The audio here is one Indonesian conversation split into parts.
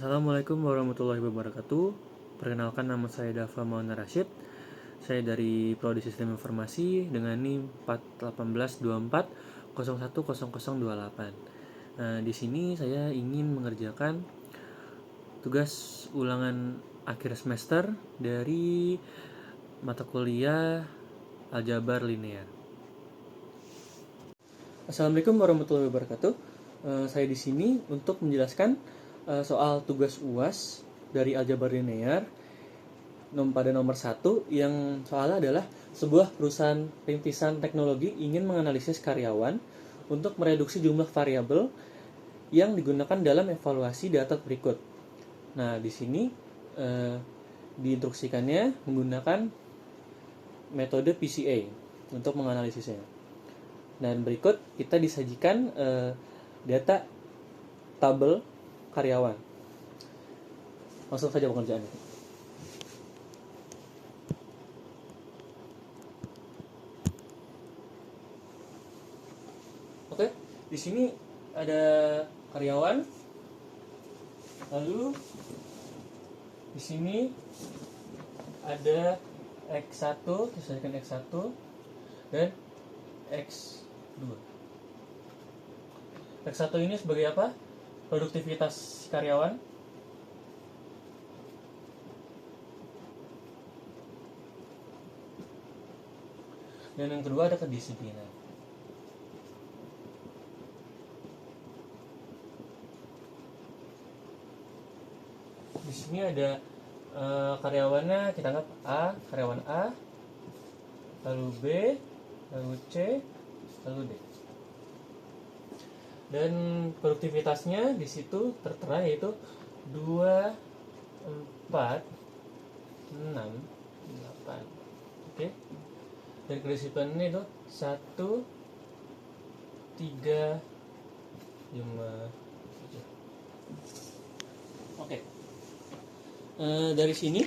Assalamualaikum warahmatullahi wabarakatuh. Perkenalkan, nama saya Dafa Maulana Rashid. Saya dari Prodi Sistem Informasi dengan NIM 41824010028. Di sini saya ingin mengerjakan tugas ulangan akhir semester dari mata kuliah Aljabar Linear. Assalamualaikum warahmatullahi wabarakatuh. Saya di sini untuk menjelaskan soal tugas UAS dari Aljabar Linear pada nomor 1, yang soalnya adalah sebuah perusahaan rintisan teknologi ingin menganalisis karyawan untuk mereduksi jumlah variabel yang digunakan dalam evaluasi data berikut. Nah, di sini diinstruksikannya menggunakan metode PCA untuk menganalisisnya. Dan berikut kita disajikan data tabel karyawan. Langsung saja pengerjaannya. Oke, di sini ada karyawan. Lalu di sini ada X1, disajikan X1 dan X2. X1 ini sebagai apa? Produktivitas karyawan. Dan yang kedua ada kedisiplinan. Di sini ada karyawannya, kita anggap A, karyawan A, lalu B, lalu C, lalu D. Dan produktivitasnya di situ tertera yaitu 2, 4, 6, 8. Oke. Dan kedisiplinannya itu 1, 3, 5, 7. Oke. Dari sini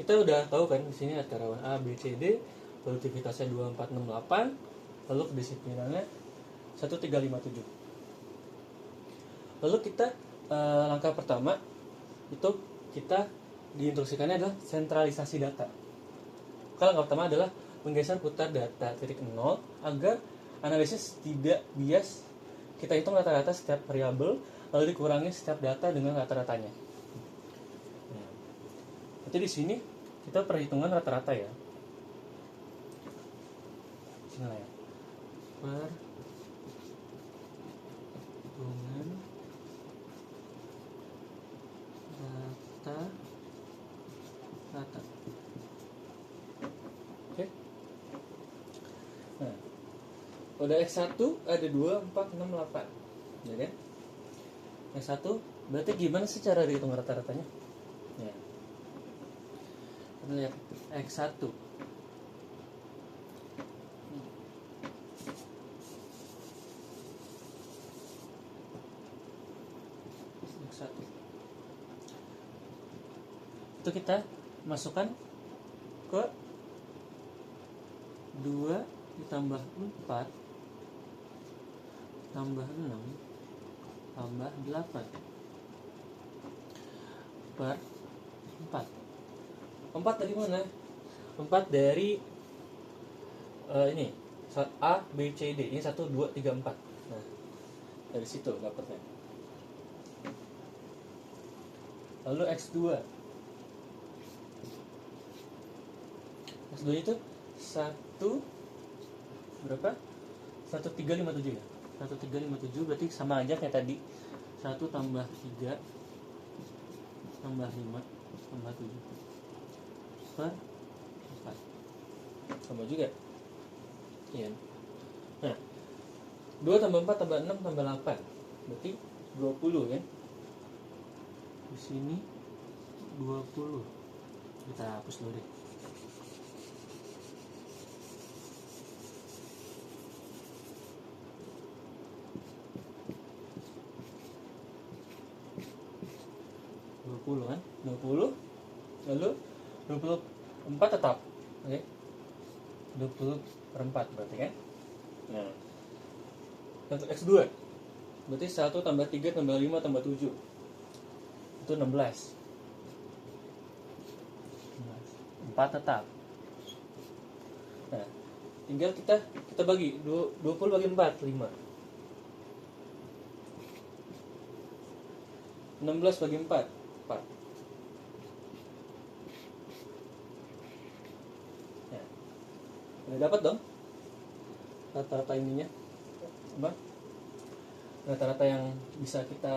kita udah tahu kan, di sini ada karyawan A, B, C, D, produktivitasnya 2, 4, 6, 8, lalu kedisiplinannya 1, 3, 5, 7. Lalu kita langkah pertama itu kita diinstruksikannya adalah sentralisasi data. Langkah pertama adalah menggeser putar data titik 0 agar analisis tidak bias. Kita hitung rata-rata setiap variabel lalu dikurangi setiap data dengan rata-ratanya. Berarti di sini kita perhitungan rata-rata ya. Sini ya. Perhitungan rata-rata. Oke. Nah, pada X1 ada 2, 4, 6, 8. Ya kan? X1 berarti gimana sih cara dihitung rata-ratanya? Ya. Kita lihat X1. X1. Itu kita masukkan ke 2 ditambah 4 tambah 6 tambah 8 per 4. 4 dari mana? 4 dari ini A, B, C, D. Ini 1, 2, 3, 4. Nah, dari situ dapatnya. Lalu X2. X2 itu 1 berapa? 1357 ya. 1357 berarti sama aja kayak tadi. 1 tambah 3 tambah 5 tambah 7 per 4. Sama juga. Iya. Nah, 2 tambah 4 tambah 6 tambah 8. Berarti 20 kan? Di sini 20. Kita hapus dulu deh. Kan 20, lalu 24 tetap, oke? 20 per 4 berarti kan. Nah, untuk X2 Berarti 1 tambah 3 tambah 5 tambah 7 itu 16. 4 tetap. Nah, tinggal kita bagi 20 bagi 4 5. 16 bagi 4 4. Ya. Udah dapat dong rata-rata ininya. Apa? Rata-rata yang bisa kita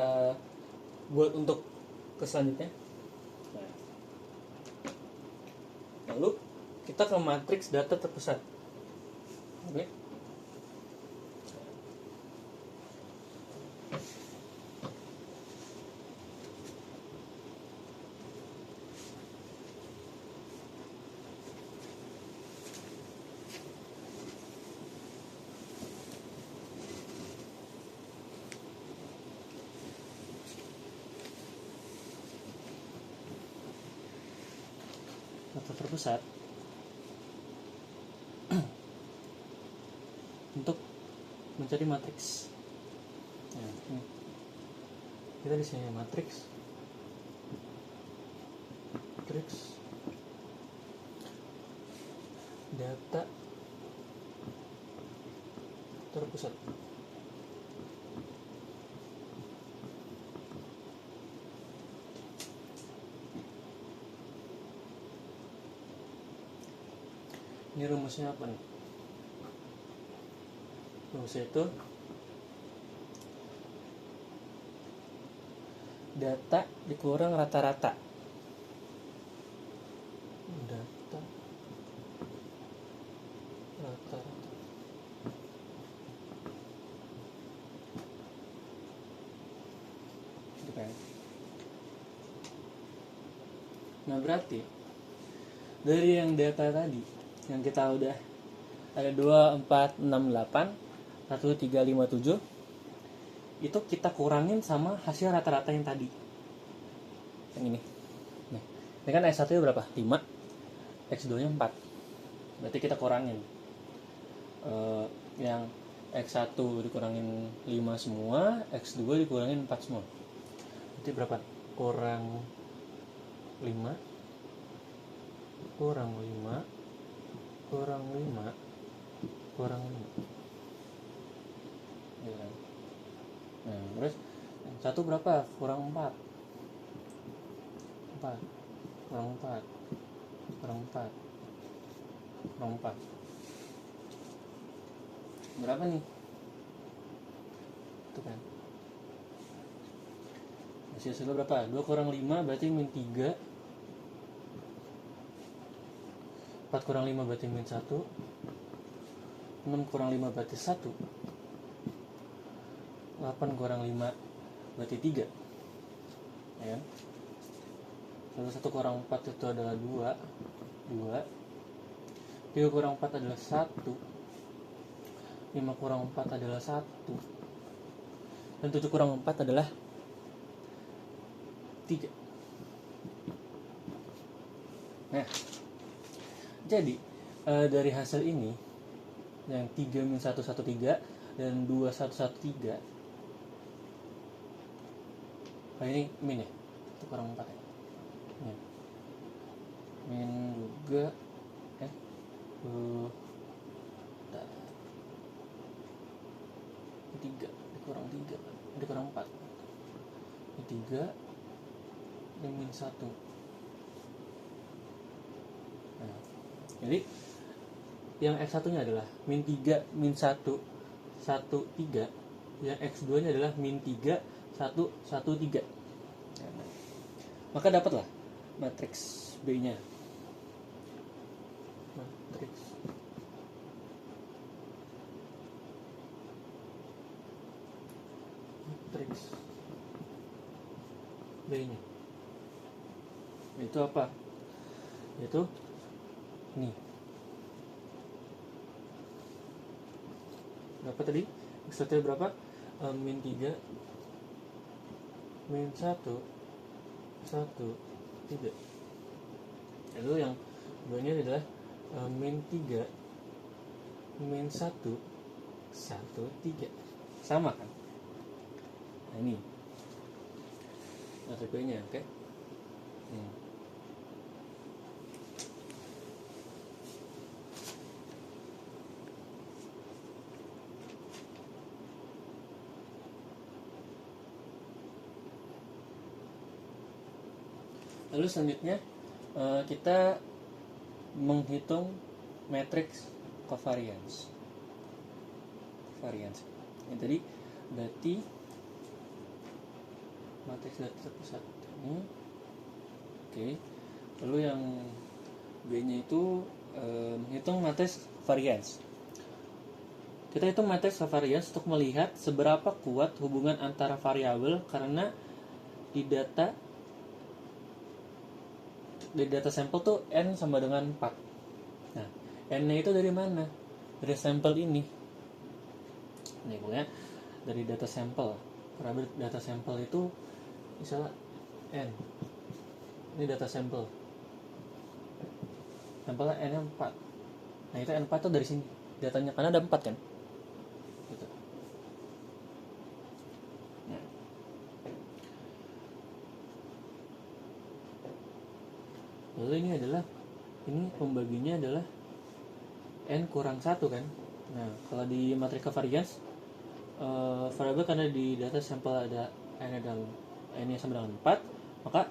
buat untuk ke selanjutnya. Nah. Lalu kita ke matriks data terpusat. Oke. Data terpusat untuk mencari matriks. Nah, ini. Kita di sini matriks data terpusat. Ini rumusnya apa nih? Rumusnya itu data dikurang rata-rata. Data rata-rata. Gitu kan? Nah, berarti dari yang data tadi yang kita udah ada 2, 4, 6, 8 1, 3, 5, 7 itu kita kurangin sama hasil rata-rata yang tadi yang ini. Nah, ini kan X1 nya berapa? 5, X2 nya 4, berarti kita kurangin yang X1 dikurangin 5 semua, X2 dikurangin 4 semua, berarti berapa? Kurang 5 kurang 5 kurang 5 kurang 5 ya kan? Nah, terus yang satu berapa? Kurang 4 kurang 4 kurang 4 kurang 4 berapa nih? Itu kan hasilnya berapa? 2 kurang 5 berarti min 3, 4 kurang 5 berarti min 1, 6 kurang 5 berarti 1, 8 kurang 5 berarti 3 ya kan? 1 kurang 4 itu adalah 2 3 kurang 4 adalah 1, 5 kurang 4 adalah 1, dan 7 kurang 4 adalah 3. Nah, jadi dari hasil ini yang 3 min 1 1 3 dan 2 1 1 3, ini min ya, itu kurang 4 ya, min juga bentar. 3 dikurang 3 dikurang 4 ini 3 ini min 1. Nah, jadi yang X1 nya adalah min 3 min 1 1 3, yang X2 nya adalah min 3 1 1 3. Maka dapatlah matriks B nya. Matriks B nya itu apa? Itu nih, berapa tadi? X1 berapa? Min 3 min 1 1 3. Lalu yang duanya adalah min 3 min 1 1 3. Sama kan? Nah ini matrik B nya, oke. Lalu selanjutnya kita menghitung matriks covariance. Ini tadi berarti matriks data terpusat ini. Oke. Lalu yang B-nya itu menghitung matriks variance. Kita hitung matriks variance untuk melihat seberapa kuat hubungan antara variabel karena di data sampel tuh n sama dengan 4. Nah, n-nya itu dari mana? Dari sampel ini. Ini pokoknya dari data sampel. Variabel data sampel itu misalnya n. Ini data sampel. Sampelnya n-nya 4. Nah, itu n4 tuh dari sini. Datanya karena ada 4 kan? Gitu. Nah. Lalu ini pembaginya adalah n kurang 1 kan. Nah, kalau di matriks covariance variabel karena di data sampel ada n yang sama dengan 4, maka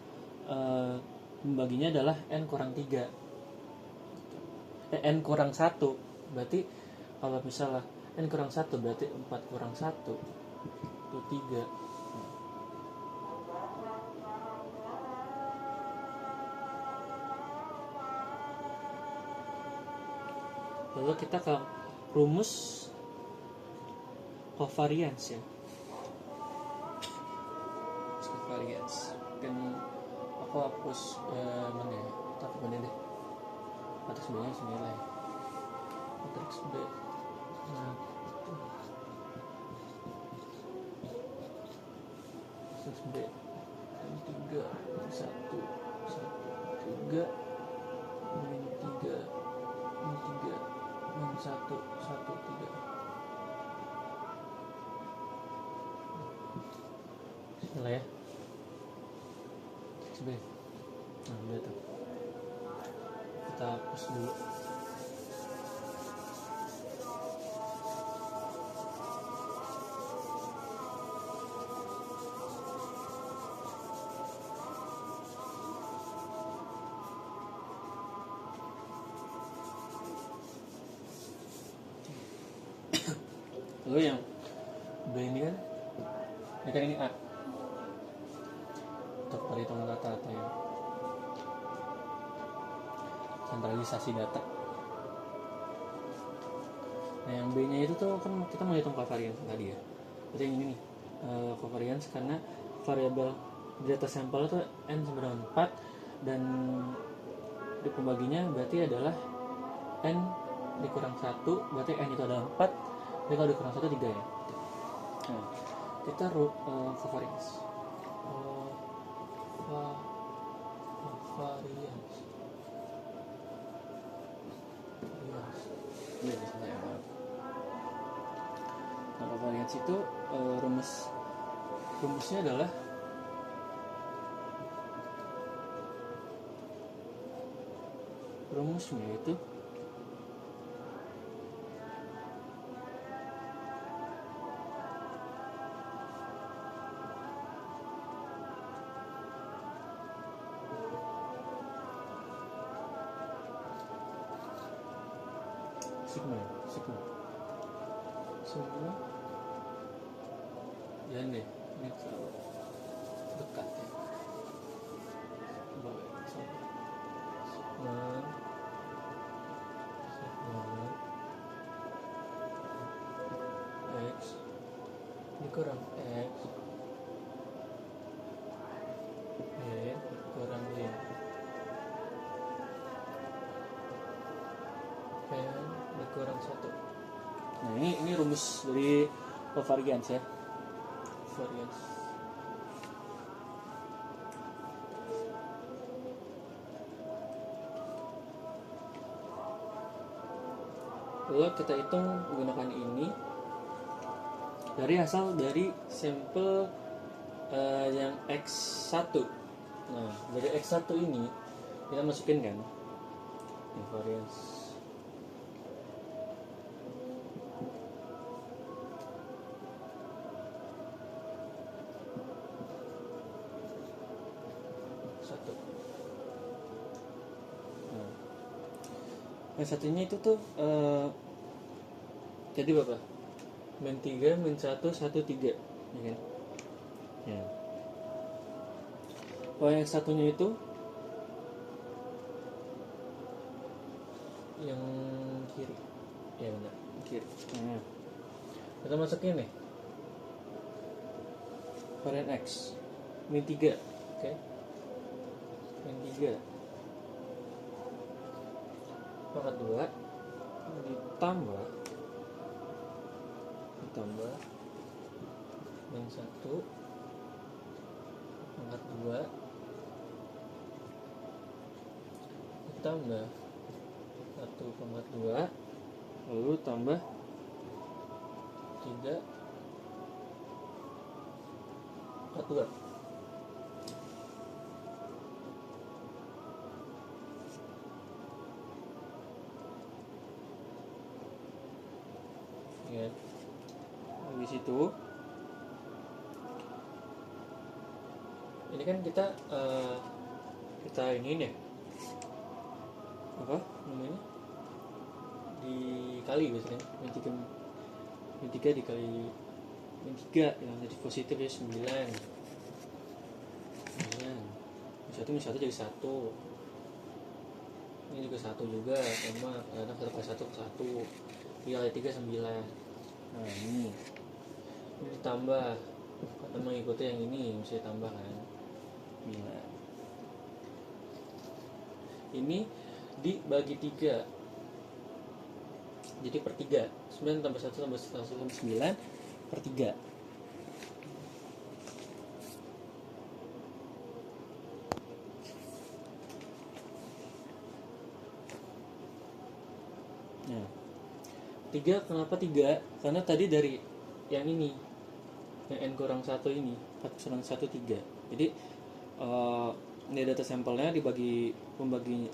pembaginya adalah n kurang 3. N kurang 1. Berarti kalau misalnya n kurang 1 berarti 4 kurang 1 itu 3. Lalu kita ke rumus covariance ya. Covariance. Dan aku hapus mana ya? Tapi mana deh? Matriks B nya senilai. Matriks B. Nah, matriks B. 3 1 1 3 min 3 min 3 min 1 1 3. Salah ya. Matriks B. Nah, udah tuh. Kita hapus dulu. Lalu yang B ini kan ini A untuk perhitungan data atau yang sentralisasi data. Nah yang B nya itu tuh kan kita mau hitung covariance tadi ya. Berarti yang ini nih covariance karena variabel data sampel itu n sama dengan 4 dan di pembaginya berarti adalah n dikurang 1, berarti n itu adalah 4. Jadi kalau dikurang 1 3 ya. Nah, kita covariance. Covariance. Iya, misalnya ya. Nah, covariance itu rumusnya adalah itu sigma jangan deh, ini terlalu dekat ya. Coba sigma x dikurang x kurang y n dikurang 1. Nah ini rumus dari covariance ya. Covariance. Lalu kita hitung menggunakan ini dari sampel yang X1. Nah, dari X1 ini kita masukin kan invariance satu. Nah, yang satunya itu tuh jadi berapa? Min 3, min 1, 1, 3, ya kan? Ya. Kalau yang satunya itu yang kiri, ya benar, kiri. Nah, kita masukin nih varian X min 3, oke? Min 3 pangkat 2 ditambah min 1 pangkat 2 ditambah 1 pangkat 2 lalu tambah 3 pangkat 2. Ya. Di situ ini kan kita ini nih apa namanya dikali biasanya min 3 dikali min 3 yang jadi positif ya 9 min 1 jadi 1, ini juga 1 juga sama karena 1 kali 1 3 kali 3 9. Nah ini ditambah karena mengikuti yang ini mesti tambah kan 9. Ini dibagi 3 jadi per 3, 9 tambah 1 tambah 1 tambah 9 per 3. Nah 3 kenapa 3? Karena tadi dari yang ini yang n kurang 1 ini 4 kurang 1 3. Jadi ini data sampelnya dibagi pembagian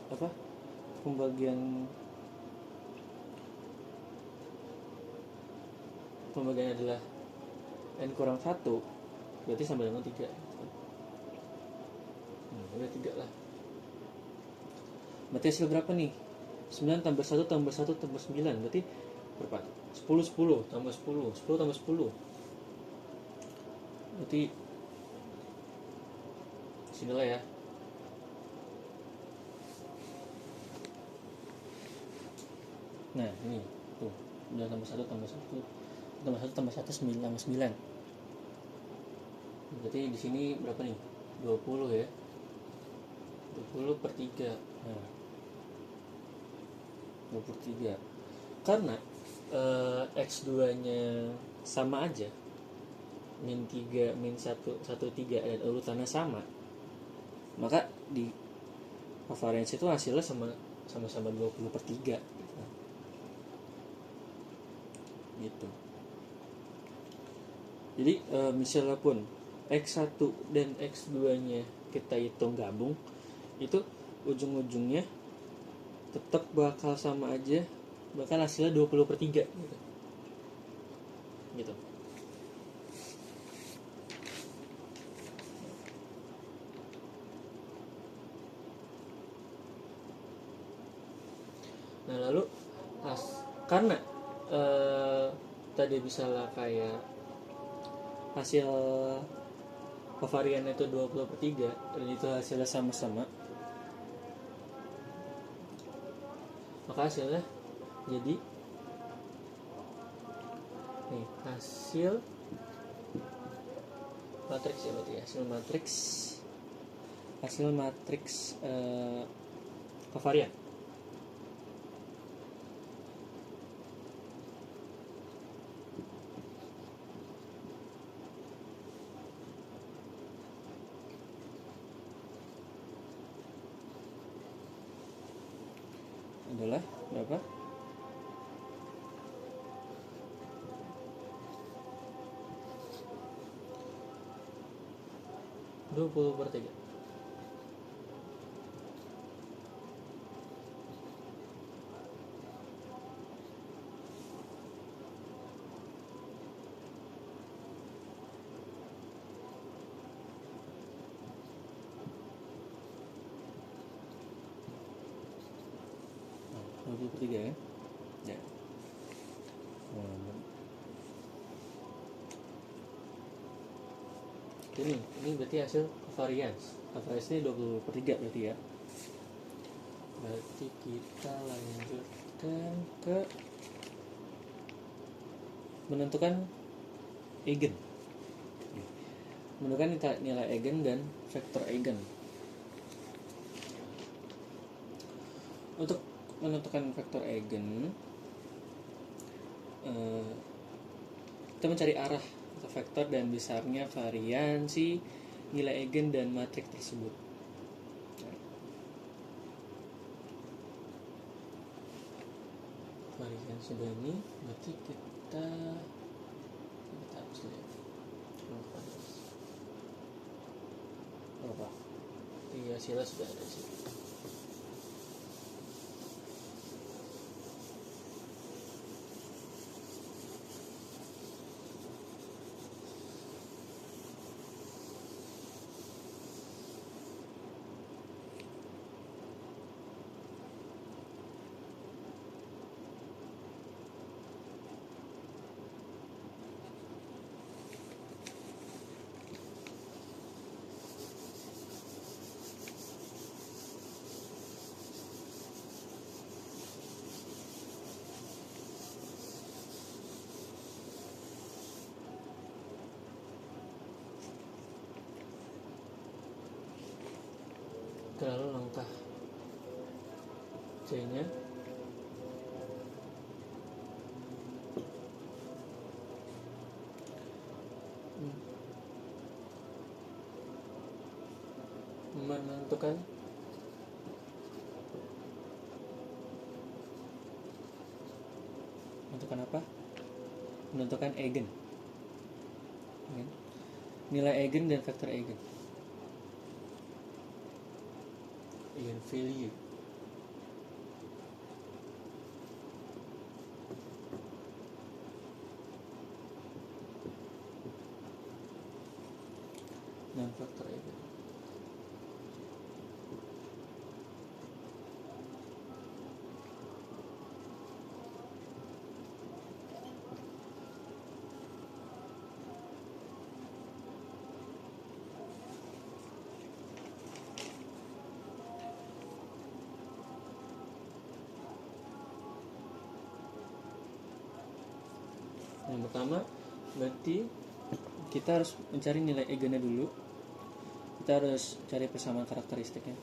adalah n kurang 1 berarti sama dengan 3. Udah 3 lah. Berarti hasil berapa nih? 9 tambah 1 tambah 1 tambah 9 berarti berapa? 10 tambah 10 tambah 10 berarti sinilah ya. Nah ini tuh 9 tambah 1 tambah 1 tambah 1 tambah 1 9 tambah 9 berarti di sini berapa nih? 20 ya, 20 per 3. Nah 23 karena X2 nya sama aja min 3 min 1 1 3 dan urutannya sama, maka di covariance itu hasilnya sama-sama 20 per 3 gitu. Jadi misalnya pun X1 dan X2 nya kita hitung gabung itu ujung-ujungnya tetap bakal sama aja, bakal hasilnya 20 per 3 gitu. Nah lalu karena tadi misalnya kayak hasil covariannya itu 20 per 3 dan itu hasilnya sama-sama, maka hasilnya jadi nih hasil matriks ya berarti ya, hasil matriks covarian. Adalah berapa? 20/3. Nah, 20/3 ya. Ya. Ini berarti hasil covariance. Covariance ini 20/3 berarti ya. Berarti kita lanjutkan ke menentukan eigen. Menentukan nilai eigen dan vektor eigen. Untuk menentukan vektor eigen, kita mencari arah atau vektor dan besarnya variansi nilai eigen dan matriks tersebut. Variansi ini berarti kita harus lihat berapa? Iya, sila sudah ada sih. Lalu langkah C-nya menentukan apa? Menentukan eigen. Nilai eigen dan vektor eigen. Eigen value. Dan vektor eigen. Yang pertama berarti kita harus mencari nilai eigennya dulu. Kita harus cari persamaan karakteristiknya.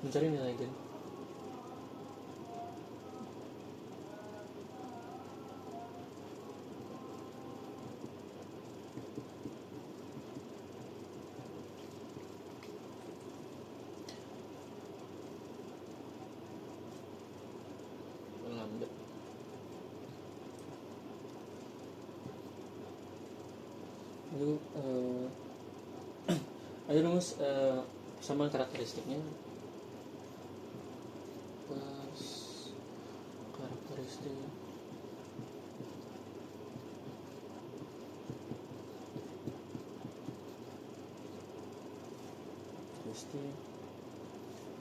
Mencari nilai eigen. Lambda. Lalu ada rumus persamaan karakteristiknya. Karakteristik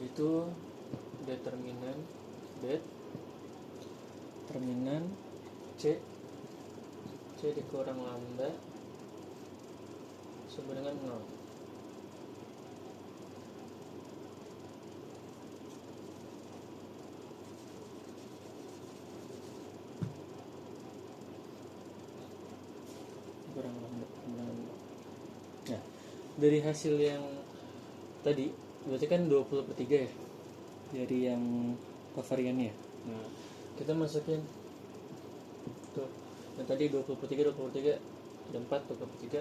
itu determinan C dikurang lambda sama dengan 0. Kurang lambda. Nah, dari hasil yang tadi berarti kan 20/3 ya dari yang covariannya. Nah, kita masukin tuh yang tadi 20/3 ada 4 20/3.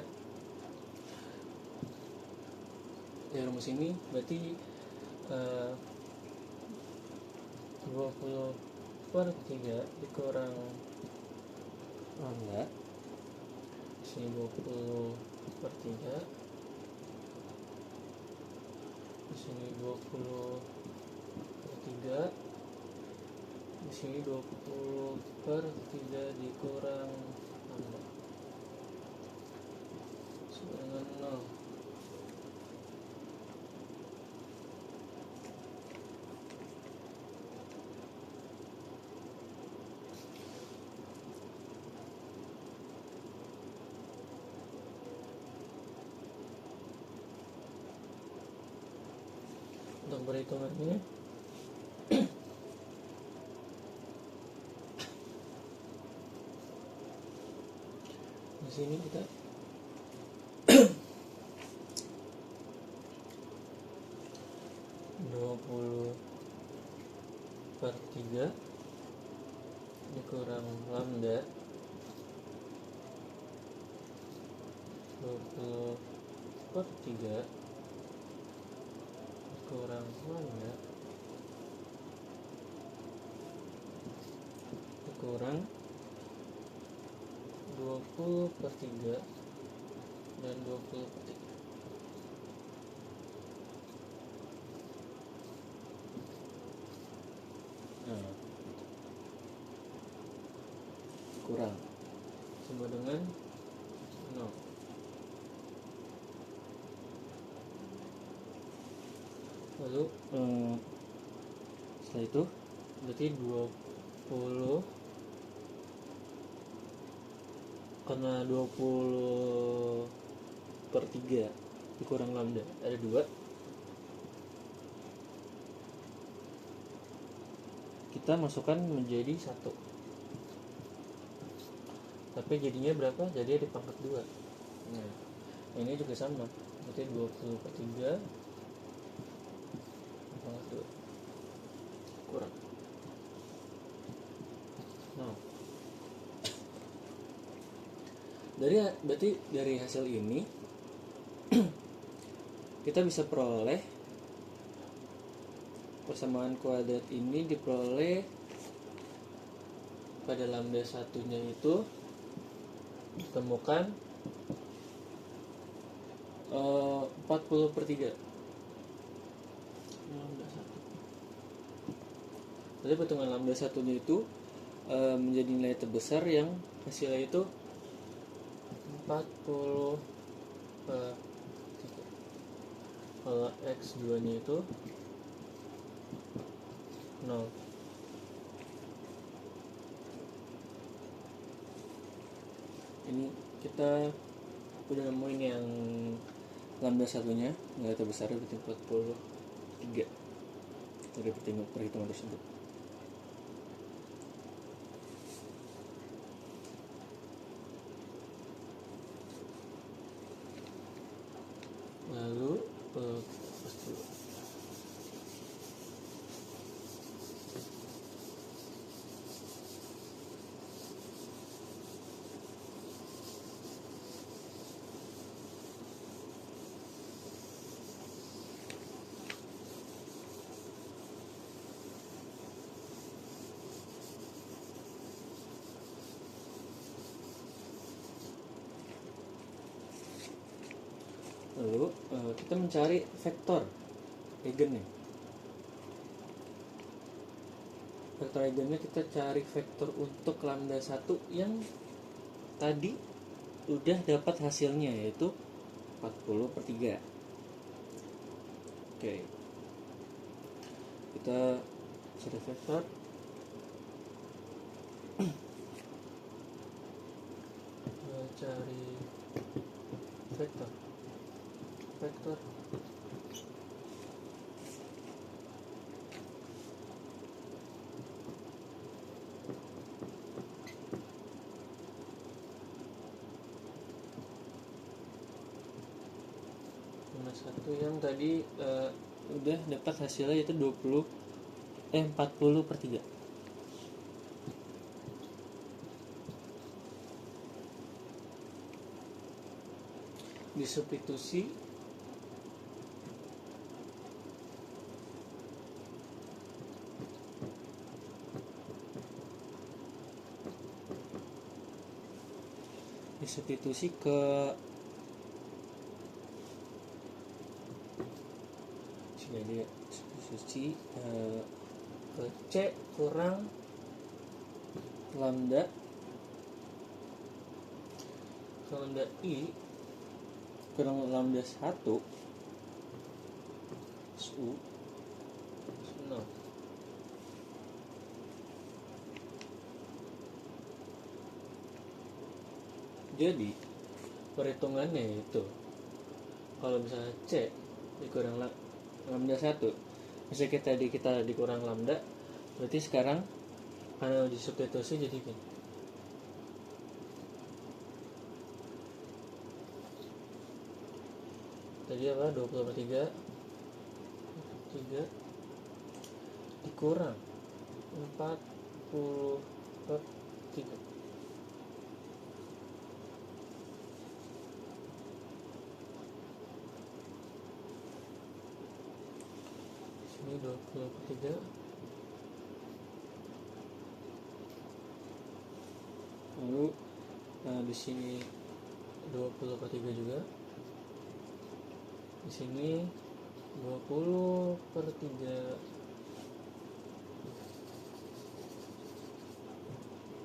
Ya, rumus ini berarti 20/3 dikurang lambda sini 20/3 Di sini 20/3, di sini 20/3 dikurang 6 sama dengan 0. Untuk perhitungannya, di sini kita dua puluh per 3 dikurang lambda 20/3 dikurang lambda dikurang 20/3 dan 20/3. Nah, kurang sama dengan 0. Lalu setelah itu berarti 20, karena 20/3 dikurang lambda ada 2, kita masukkan menjadi 1, tapi jadinya berapa? Jadi ada pangkat 2. Nah, ini juga sama, berarti 20/3 pangkat 2 kurang 0. Berarti dari hasil ini kita bisa peroleh persamaan kuadrat ini diperoleh pada lambda satunya itu ditemukan 40/3 lambda 1. Jadi perhitungan lambda satunya itu menjadi nilai terbesar yang hasilnya itu 40/3. Kalau X2 nya itu 0. Ini kita udah nemuin yang lambda satunya nilai terbesar berarti 43 dari perhitungan tersebut. Lalu kita mencari vektor eigennya. Vektor eigennya kita cari vektor untuk lambda 1 yang tadi udah dapat hasilnya yaitu 40/3. Oke. Kita cari vektor. Cari vektor nomor 1 yang tadi udah dapat hasilnya yaitu 40/3. Disubstitusi ke jadi substitusi ke C kurang lambda I kurang lambda 1 U 0. Jadi perhitungannya itu kalau misalnya C dikurang lambda 1, misalnya kita dikurang lambda, berarti sekarang karena disubstitusi jadi gini. Tadi apa? 20/3 dikurang 40/3. Sini 20/3. Lalu di sini 20/3 juga. Di sini 20/3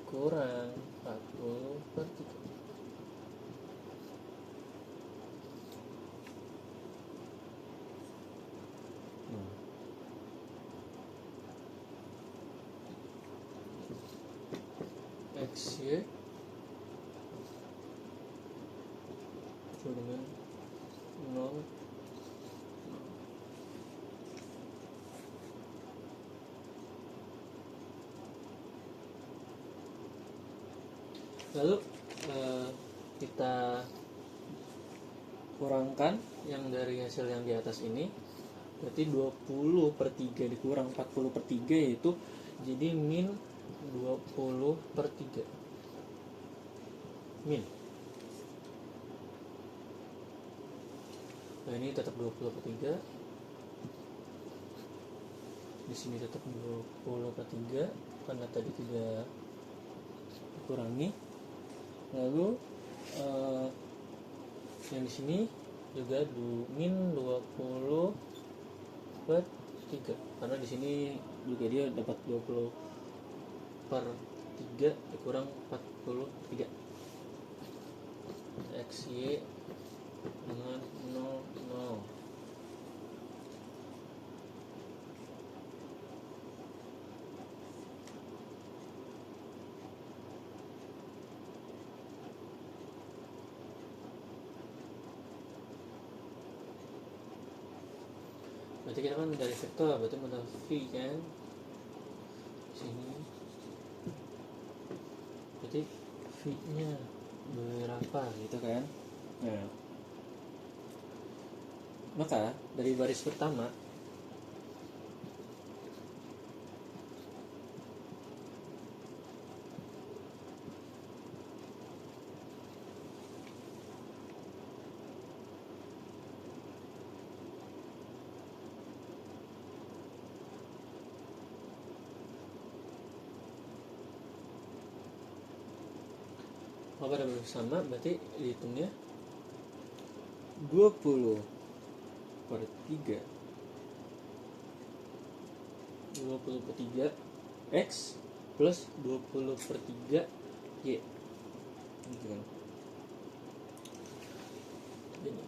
kurang 40/3. XY sama dengan 0. Lalu kita kurangkan yang dari hasil yang di atas ini, berarti 20/3 dikurang 40/3 yaitu jadi min 20/3 min. Nah ini tetap 20/3, di sini tetap 20/3 karena tadi tidak dikurangi. Lalu yang di sini juga min 20/3 karena di sini juga dia dapat 20/3 dikurang 43. XY dengan 0, 0. Berarti kita kan dari vektor, berarti modal V kan sini, berarti V nya berapa gitu kan. Nah maka dari baris pertama pada bersama, berarti dihitungnya 20/3 X plus 20/3 Y gitu kan. Jadi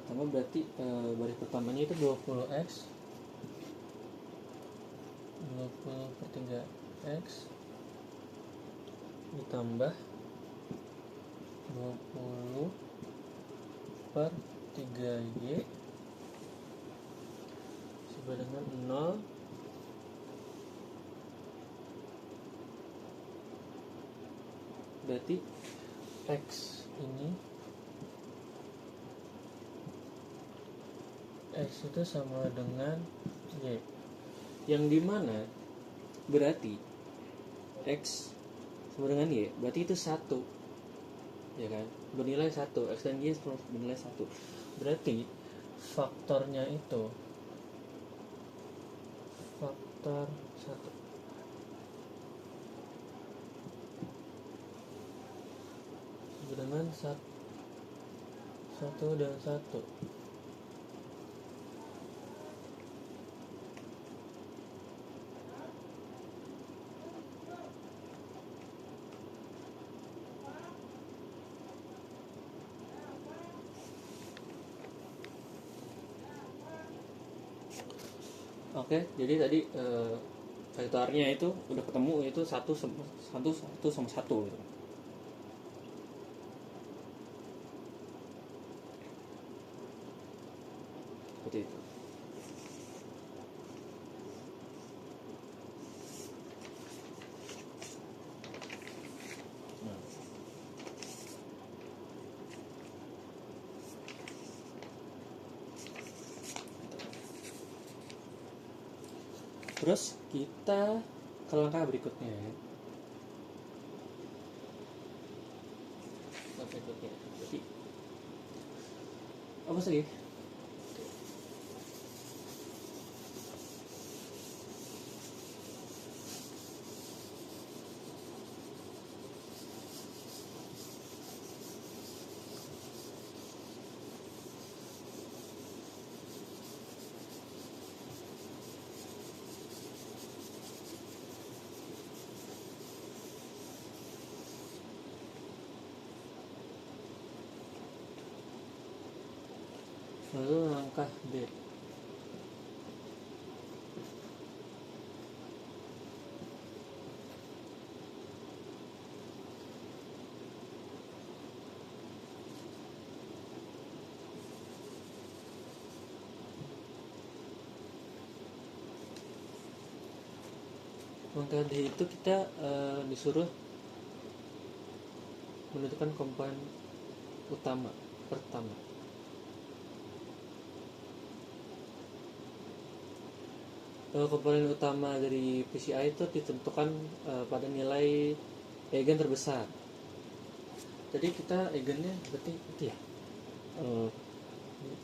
pertama berarti baris pertamanya itu 20X 20/3X ditambah 20/3Y sama dengan 0. Berarti X ini X itu sama dengan Y, yang dimana berarti X sama dengan Y, berarti itu 1. ya kan, bernilai 1, X dan Y bernilai 1. Berarti faktornya itu faktor 1 dengan 1 dan 1. Oke, jadi tadi vektornya itu udah ketemu, itu 1 sama 1 gitu. Seperti itu. Nah, terus kita ke langkah berikutnya ya. Jadi apa sih? Lalu langkah B. Langkah D itu kita disuruh menentukan komponen utama pertama. Komponen utama dari PCI itu ditentukan pada nilai eigen terbesar. Jadi kita eigennya berarti itu ya.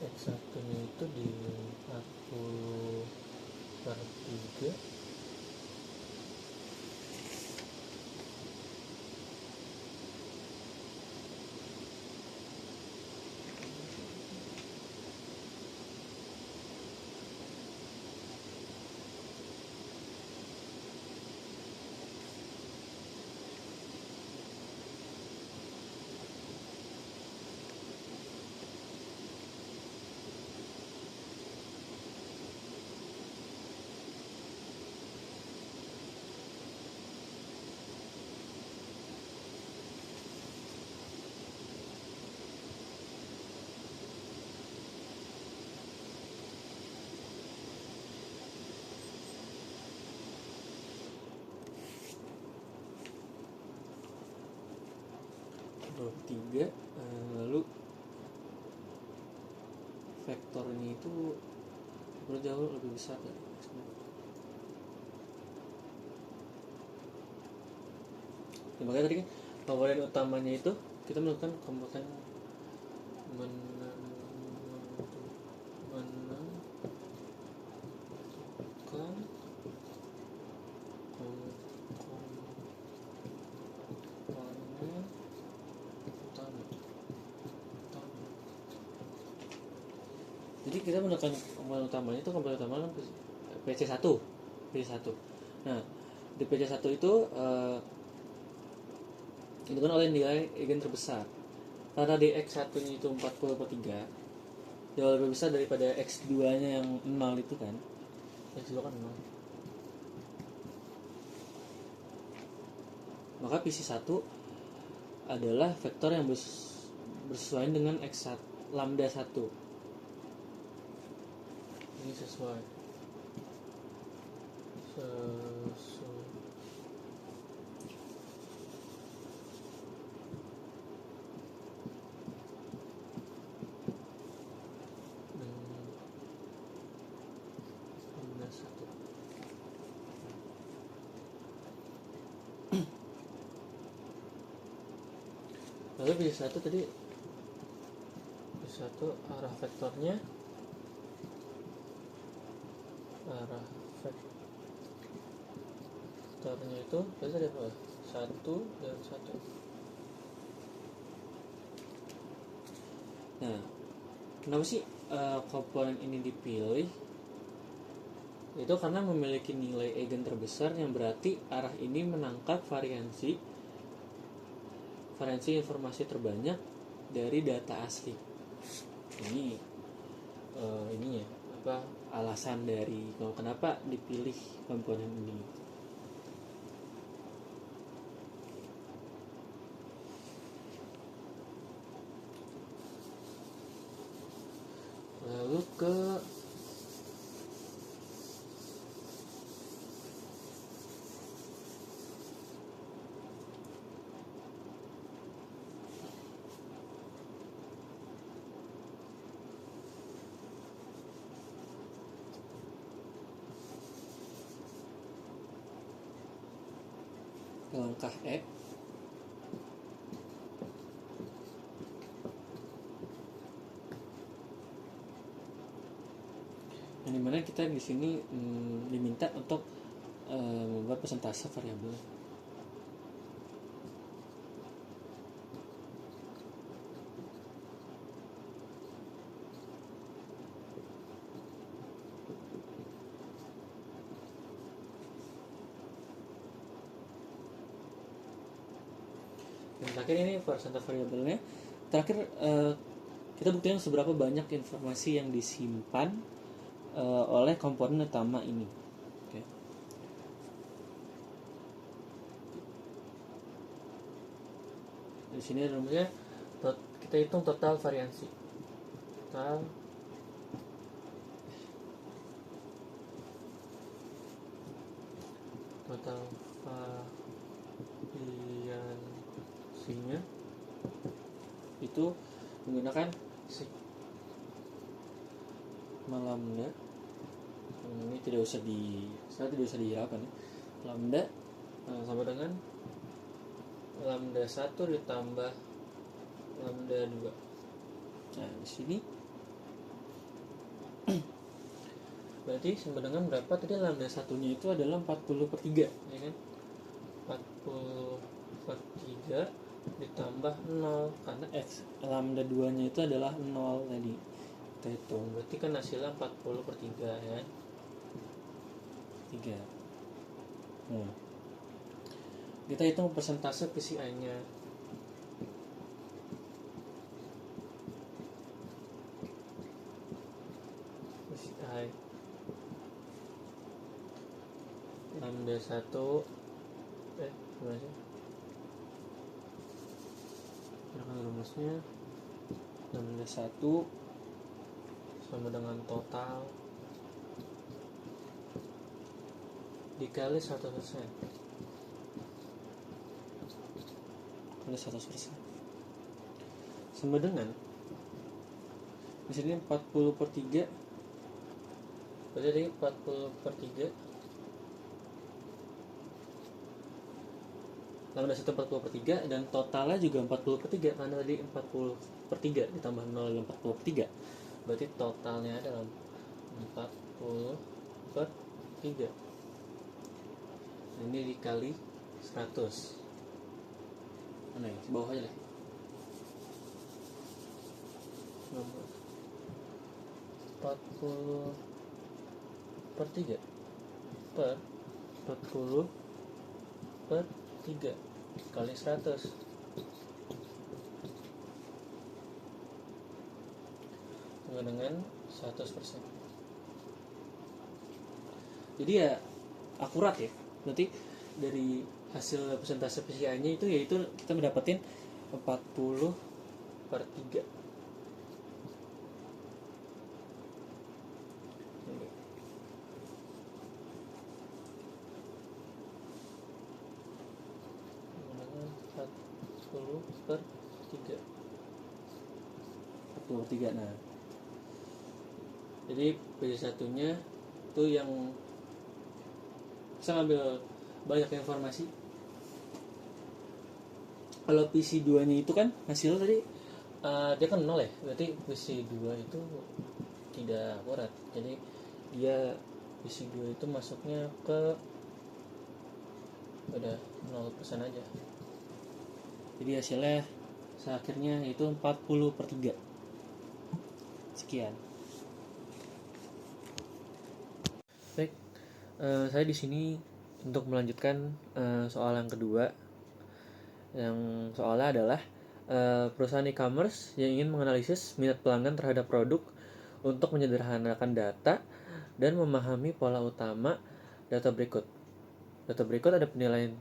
X1 nya itu di 40/3 lalu vektornya itu jauh lebih besar dari X-nya. Ya, makanya tadi kan komponen utamanya itu kita melakukan komponen menentukan komponen utama. Jadi kita menekan komponen utamanya itu komponen utamanya PC1. Nah, di PC1 itu ditentukan oleh nilai eigen terbesar. Karena di X1 nya itu 40/3 jauh lebih besar daripada X2 nya yang 0 itu kan. X2 kan 0. Maka PC1 adalah vektor yang bersesuaian dengan X1 lambda 1. Ini sesuai lambda 1. Lalu B1 tadi, B1 arah vektornya, itu tadi apa? 1 dan 1. Nah, kenapa sih komponen ini dipilih? Itu karena memiliki nilai eigen terbesar, yang berarti arah ini menangkap variansi informasi terbanyak dari data asli. Ini ininya apa alasan dari kenapa dipilih komponen ini. Lalu ke langkah E. Yang dimana kita di sini diminta untuk membuat persentase variabel. Yang terakhir ini persentase variabelnya. Terakhir kita buktikan seberapa banyak informasi yang disimpan oleh komponen utama ini. Oke. Di sini rumusnya kita hitung total variansi. Total variansinya itu menggunakan sigma lambda. Ini tidak usah dihiraukan ya. Lambda sama dengan lambda 1 ditambah lambda 2. Nah, di sini berarti sama dengan berapa tadi? Lambda 1-nya itu adalah 40/3, ya kan? 40/3 ditambah 0, karena lambda 2-nya itu adalah 0 tadi. Kita hitung, berarti kan hasilnya 40/3 ya. 3. Kita hitung persentase PCI-nya. PCI lambda 1 gimana sih? Dengan rumusnya lambda 1 sama dengan total dikali 100%. Kali 100% sama dengan di sini 40/3. Berarti 40/3 lambda 1 40/3 dan totalnya juga 40/3 karena tadi 40/3 ditambah 0 adalah 40/3. Berarti totalnya adalah 40/3. Ini dikali 100. Mana ya? Bawah aja deh. 40/3 per 40/3 kali 100 sama dengan 100%. Jadi ya akurat ya. Berarti dari hasil persentase PCI-nya itu yaitu kita mendapatkan 40/3. Dengan 40/3. 40/3. Nah, jadi PD1-nya itu yang bisa ngambil banyak informasi Kalau PC 2 nya itu kan hasil tadi dia kan 0 ya, berarti PC 2 itu tidak akurat. Jadi dia PC 2 itu masuknya ke udah 0% aja. Jadi hasilnya akhirnya itu 40/3. Sekian. Baik, saya di sini untuk melanjutkan soal yang kedua. Yang soalnya adalah perusahaan e-commerce yang ingin menganalisis minat pelanggan terhadap produk untuk menyederhanakan data dan memahami pola utama data berikut. Data berikut ada penilaian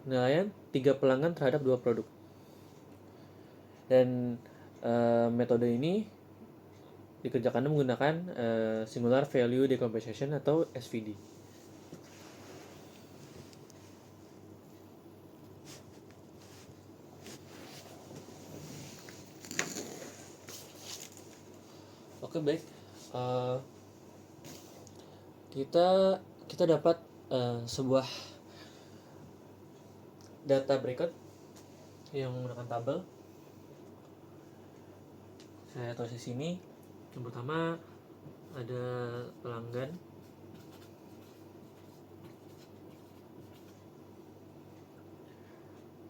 3 pelanggan terhadap 2 produk. Dan metode ini dikerjakan menggunakan Singular Value Decomposition atau SVD. Oke, baik. Kita dapat sebuah data berikut yang menggunakan tabel. Saya tulis di sini. Yang pertama ada pelanggan,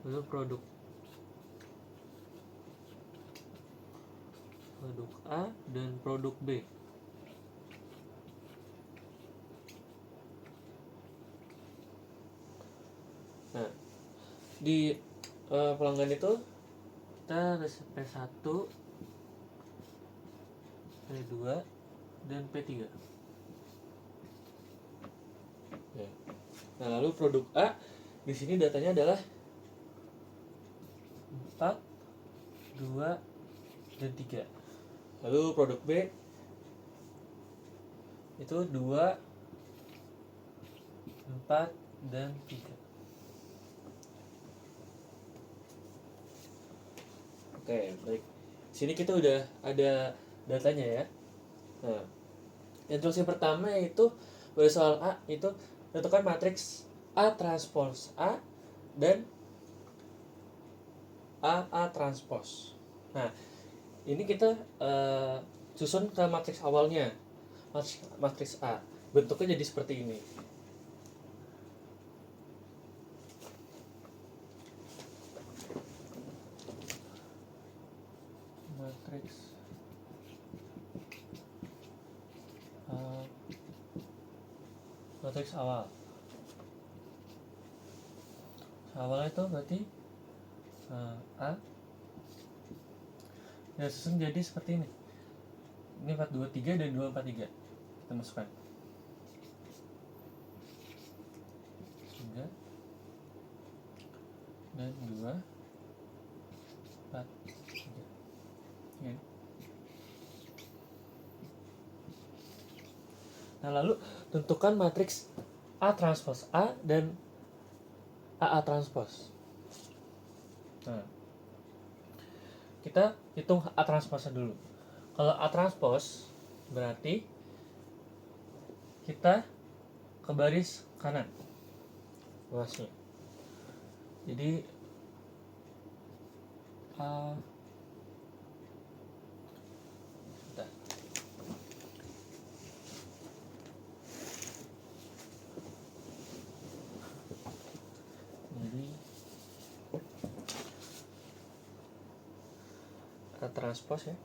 lalu produk A dan produk B. Nah, di pelanggan itu kita ada P1, P2, dan P3. Ya. Nah, lalu produk A di sini datanya adalah 4, 2, dan 3. Lalu produk B itu 2, 4, dan 3. Oke, baik. Sini kita udah ada datanya ya. Nah, instruksi pertama yaitu pada soal A itu tentukan matriks A transpose A dan A transpose. Nah, ini kita susun ke matriks awalnya, matriks A. Bentuknya jadi seperti ini. Matriks awal. Awalnya itu berarti A. Ya, susun jadi seperti ini. Ini 4, 2, 3 dan 2, 4, 3. Kita masukkan 3 dan 2, 4, 3. Ya. Nah, lalu tentukan matriks A transpose A dan AA transpose. Nah, kita hitung A transpose dulu. Kalau A transpose berarti kita ke baris kanan luasnya. Jadi A transpose ya.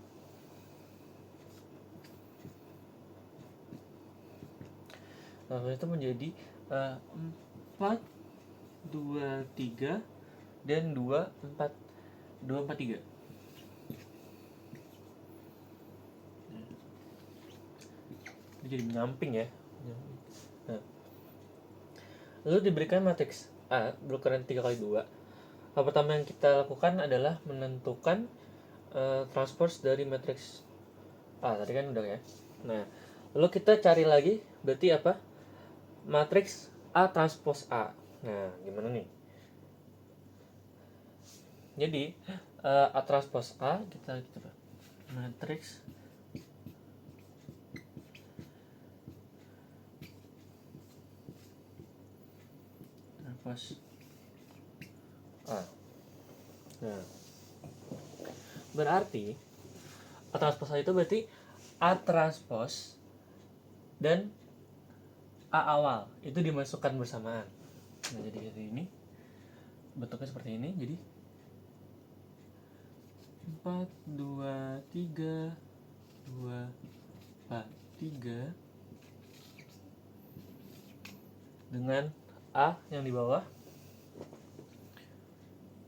Lalu itu menjadi 4, 2, 3 dan 2, 4, 2, 4, 3. Ini jadi menyamping ya. Nah, lalu diberikan matriks A berukuran 3 kali 2. Hal pertama yang kita lakukan adalah menentukan transpose dari matriks A. Tadi kan udah ya. Nah, lalu kita cari lagi berarti apa? Matriks A transpose A. Nah, gimana nih? Jadi A transpose A kita matriks transpose A. Nah, berarti A transpos A itu berarti A transpos dan A awal itu dimasukkan bersamaan. Nah, jadi ini bentuknya seperti ini. Jadi 4 2 3 2 4 3 dengan A yang di bawah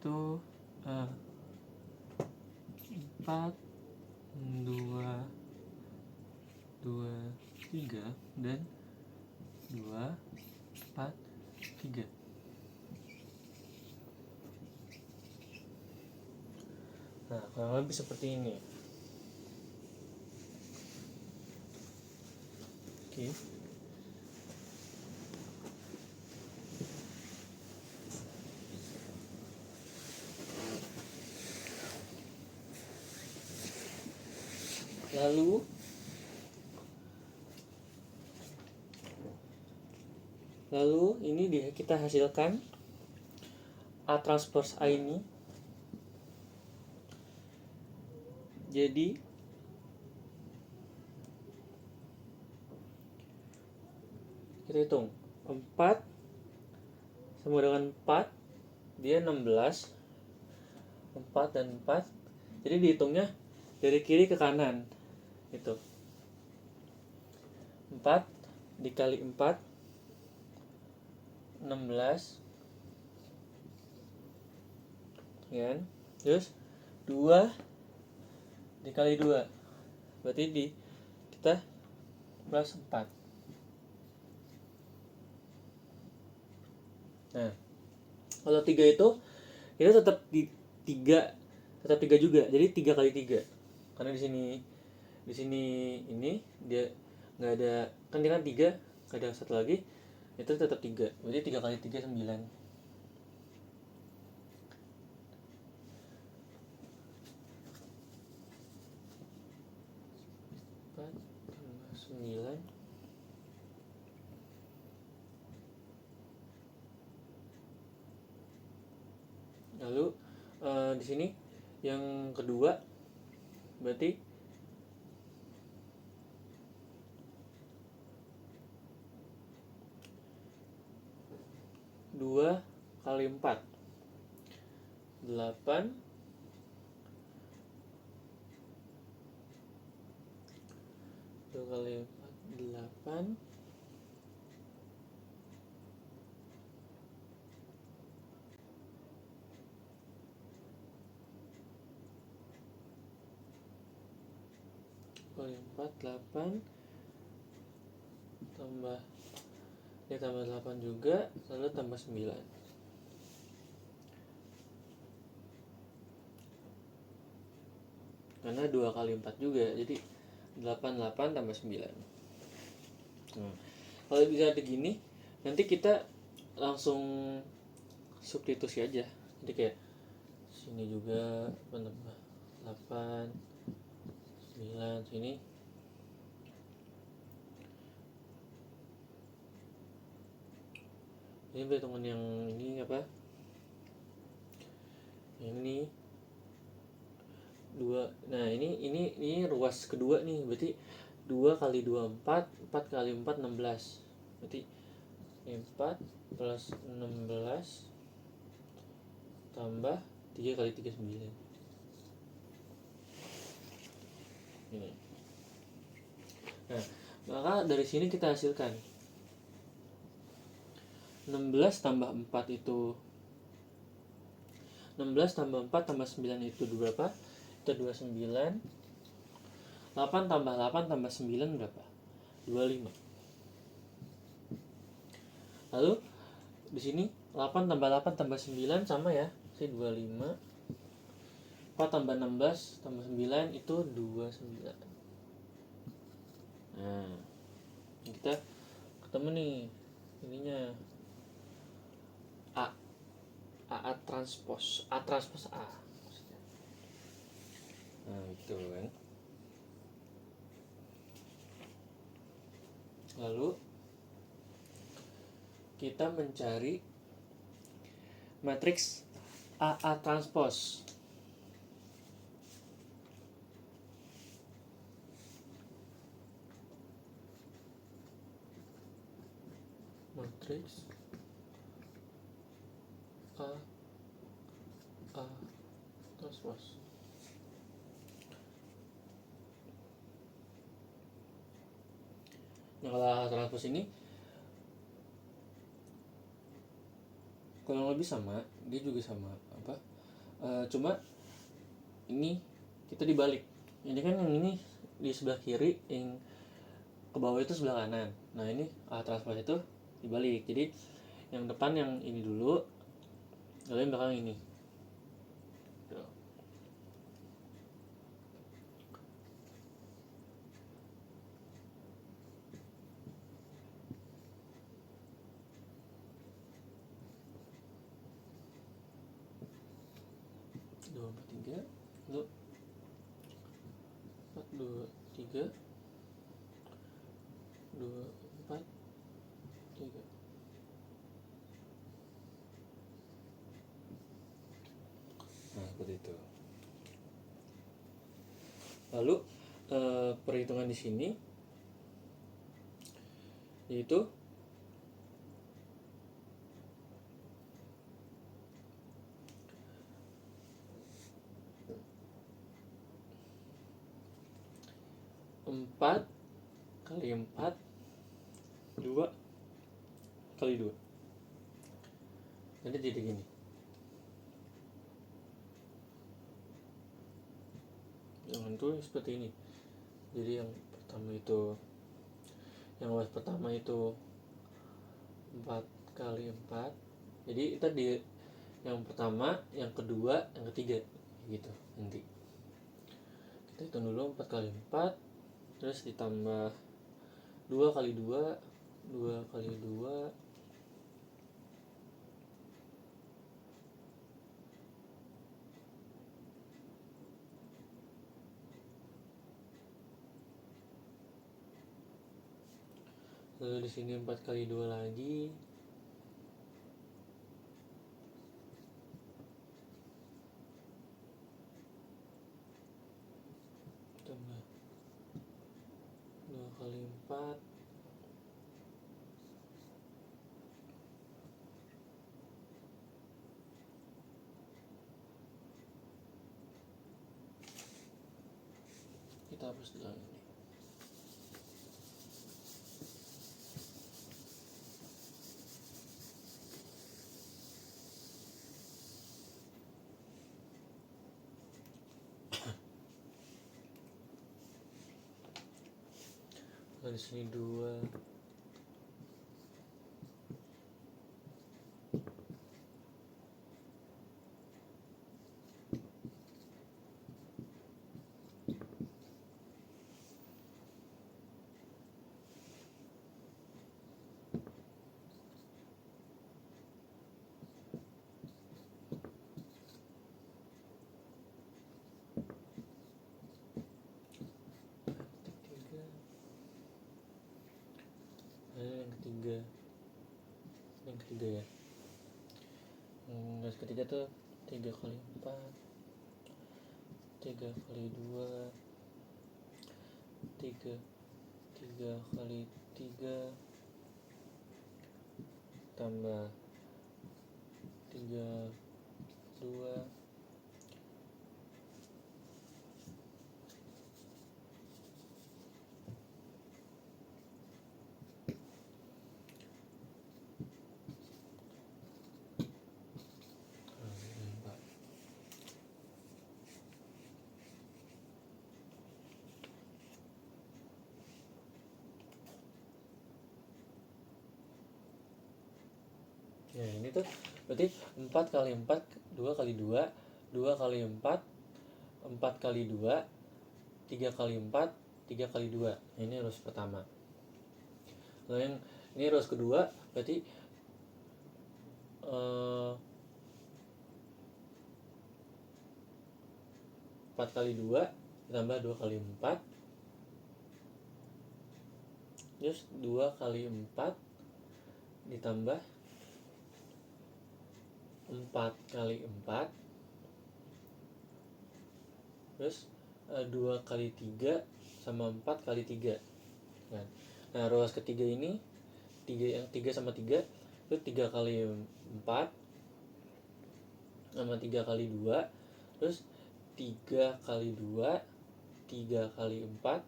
itu 4 2 2 3 dan 2 4 3. Nah, kurang lebih seperti ini. Oke. Lalu ini kita hasilkan A transpose A ini jadi kita hitung 4 sama dengan 4 dia 16, 4 dan 4, jadi dihitungnya dari kiri ke kanan itu 4 dikali 4 16 kan, terus 2 dikali 2 berarti kita plus 4. Nah, kalau 3 itu kita tetap di 3, tetap 3 juga. Jadi 3 kali 3. Karena di sini ini dia enggak ada, kan dia kan 3, enggak ada satu lagi. Itu tetap 3. Berarti 3 kali 3 9. 4 tambah 9. Lalu di sini yang kedua berarti 2 kali 4 8 2 kali 4 8 kali 4 8 tambah 8 juga, lalu tambah 9. Karena 2 kali 4 juga, jadi 8 tambah 9. Kalau bisa begini, nanti kita langsung substitusi aja. Jadi kayak sini juga menambah 8 9 sini. Ini perhitungan yang ini apa? Ini 2. Nah, ini ruas kedua nih. Berarti 2 kali 2 4, 4 kali 4 16. Berarti 4 plus 16 tambah 3 kali 3 9. Ini. Nah, maka dari sini kita hasilkan 16 tambah 4 itu 16 tambah 4 tambah 9 itu berapa? Itu 29. 8 tambah 8 tambah 9 berapa? 25. Lalu di sini 8 tambah 8 tambah 9 sama ya, si 25. 4 tambah 16 tambah 9 itu 29. Nah, kita ketemu nih ininya A transpose A. Nah, itu kan. Lalu kita mencari matriks AA transpose. Matriks AA transpose. Nah, kalau AA transpose ini kurang lebih sama, dia juga sama apa? Cuma ini kita dibalik. Ini kan yang ini di sebelah kiri, yang ke bawah itu sebelah kanan. Nah, ini AA transpose itu dibalik. Jadi yang depan yang ini dulu, lalu yang belakang ini. Tuh. Dua empat tiga, lalu 4 2 3 2 4 3. Nah, seperti itu. Lalu perhitungan di sini yaitu empat kali 4 2 kali 2. Jadi gini. Yang itu seperti ini. Jadi yang luas pertama itu 4 kali 4. Jadi kita di yang pertama, yang kedua, yang ketiga gitu nanti. Kita hitung dulu 4 kali 4, terus ditambah 2 kali 2, 2 kali 2, lalu di sini 4 kali 2 lagi, tambah 2 kali 4, kita hapus dulu ini. Lalu di sini 2, yang ketiga ya. Yang ketiga tuh 3 kali 4, 3 kali 2, 3 kali 3, tambah 3 2, ya ini tuh berarti 4 kali 4, 2 kali 2, 2 kali 4, 4 kali 2, 3 kali 4, 3 kali 2. Nah, ini rules pertama. Lalu yang ini rules kedua berarti 4 kali 2 ditambah 2 kali 4, terus 2 kali 4 ditambah 4 kali 4, terus 2 kali 3 sama 4 kali 3 kan. Nah ruas ketiga ini 3 sama 3 itu 3 kali 4 sama 3 kali 2, terus 3 kali 2, 3 kali 4,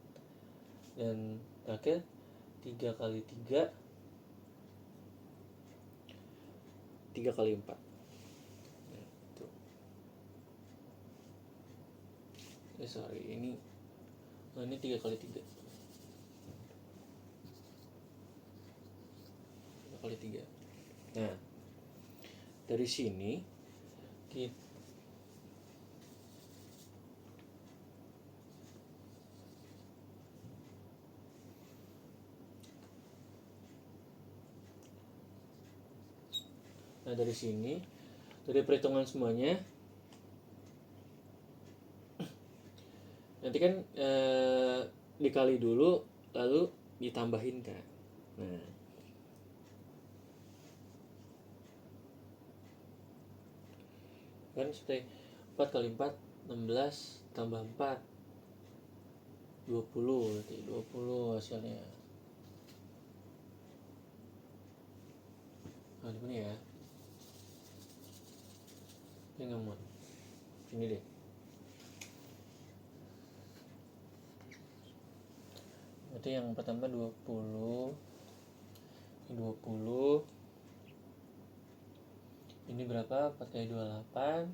dan terakhir 3 kali 3, 3 kali 4. Tuh. Ini 3 kali 3. 3 kali 3. Nah, dari sini kita dari sini, dari perhitungan semuanya, nanti kan dikali dulu, lalu ditambahin kan. Nah, kan seperti 4 kali 4, 16, tambah 4, 20, berarti 20 hasilnya. Nah, di mana ya? Ini nggak mau. Sini deh. Berarti yang pertama 20. Ini 20. Ini berapa? 4 kali 2, 8.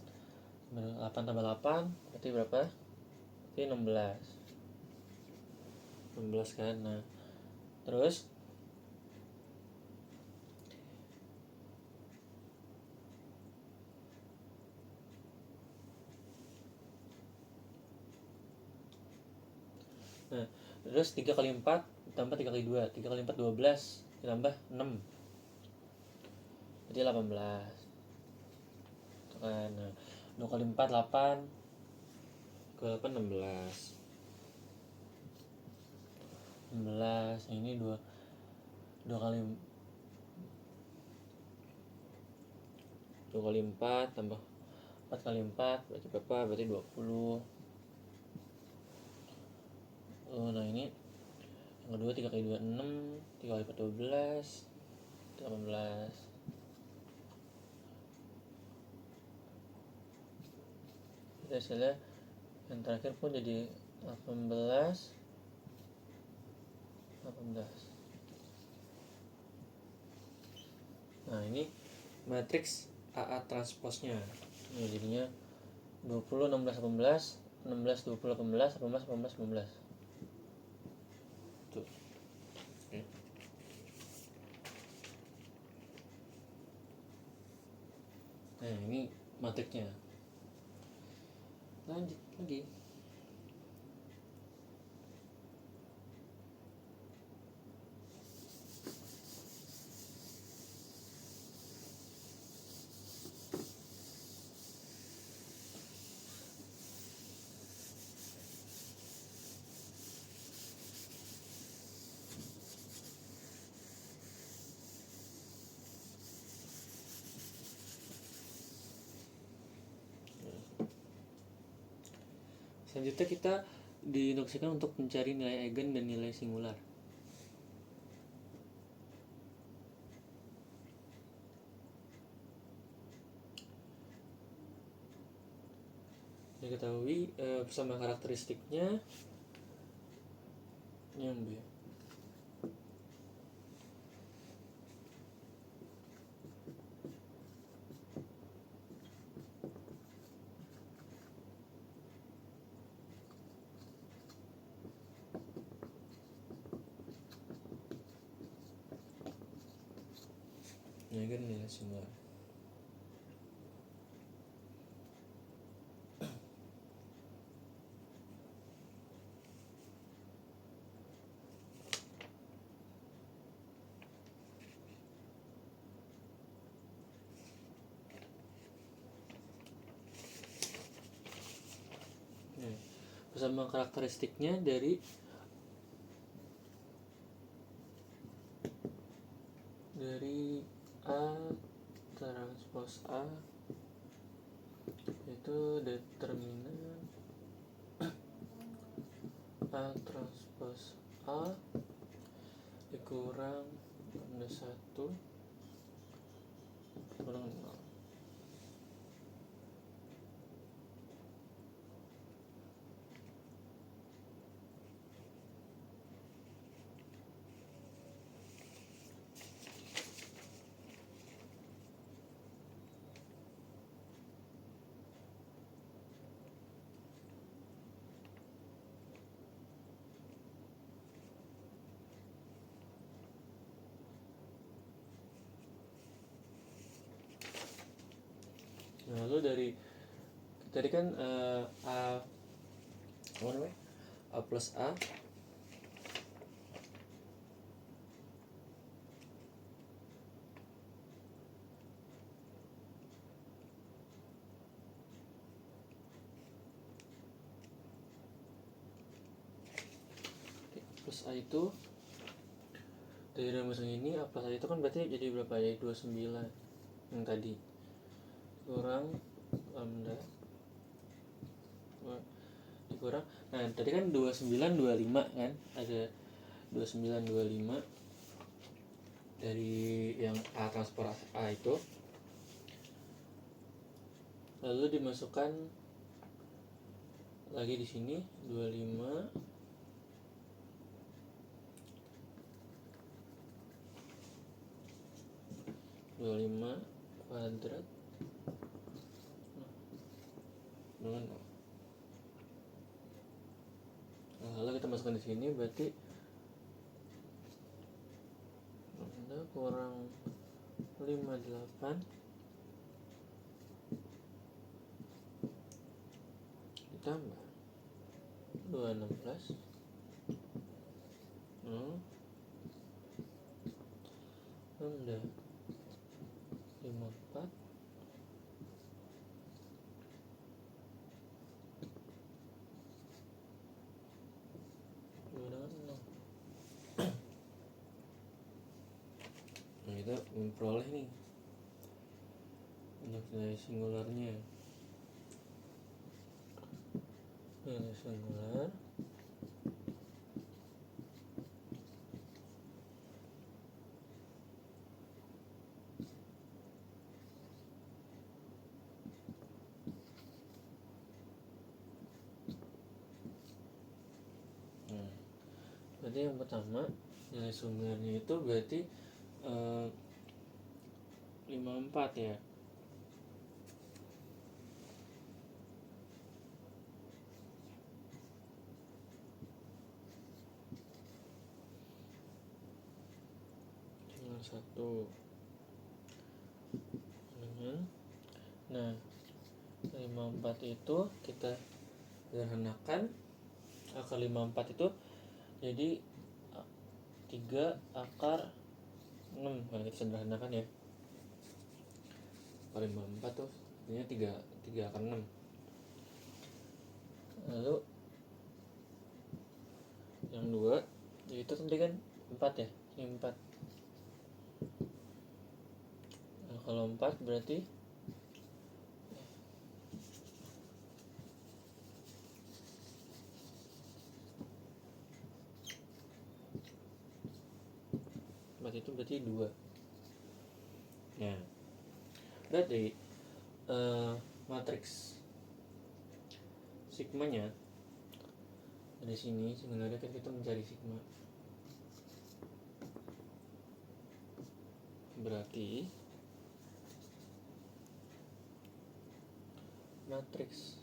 8 tambah 8, berarti berapa? Berarti 16. 16 kan. Nah, terus Nah, terus 3 kali 4 ditambah 3 kali 2. 3 kali 4, 12. Ditambah 6. Berarti 18. Itu kan. Nah, 2 kali 4, 8. 2 kali 8, 16. 16. Ini 2 kali 2 kali 4 tambah 4 kali 4 berarti berapa? Berarti 20. Nah ini yang kedua 3 kali 2, 6. 3 kali 4, 12. 18. Jadi hasilnya yang terakhir pun jadi 18. Nah ini matriks AA transposnya. Ini jadinya 20, 16, 18, 16, 20, 18, 18, 18, 19. Tuh. Oke. Nah ini matriksnya. Lanjut lagi. Selanjutnya kita diinstruksikan untuk mencari nilai eigen dan nilai singular. Diketahui bersama karakteristiknya yang B. Eigen nilai singular. Bersama karakteristiknya dari A transpos A Itu determinan A transpose A dikurang lambda 1 kurang 0. Lalu dari tadi kan A apa namanya, A plus A plus A itu dari rumus ini A plus A itu kan berarti jadi berapa ya, 29 yang tadi kurang lambda dikurang, nah tadi kan 2925 kan, ada 2925 dari yang A transpose A itu, lalu dimasukkan lagi di sini 25 kuadrat dengan 0. Nah, lalu kita masukkan di sini berarti lambda kurang 58 ditambah 216 lambda 54 dengan 0. Nah, kita memperoleh nih untuk nilai singularnya. Nilai singular berarti yang pertama nilai singularnya itu berarti 54 ya. Tinggal 1 dengan, nah 54 itu kita sederhanakan, akar 54 itu jadi 3 akar 6. Nah, kita sederhanakan ya, akar 54 tuh artinya 3 akar 6. Lalu yang 2 itu tadi kan 4 ya, ini 4. Nah, kalau 4 berarti itu berarti 2. Nah, berarti matriks sigmanya dari sini sebenarnya kan kita mencari sigma, berarti matriks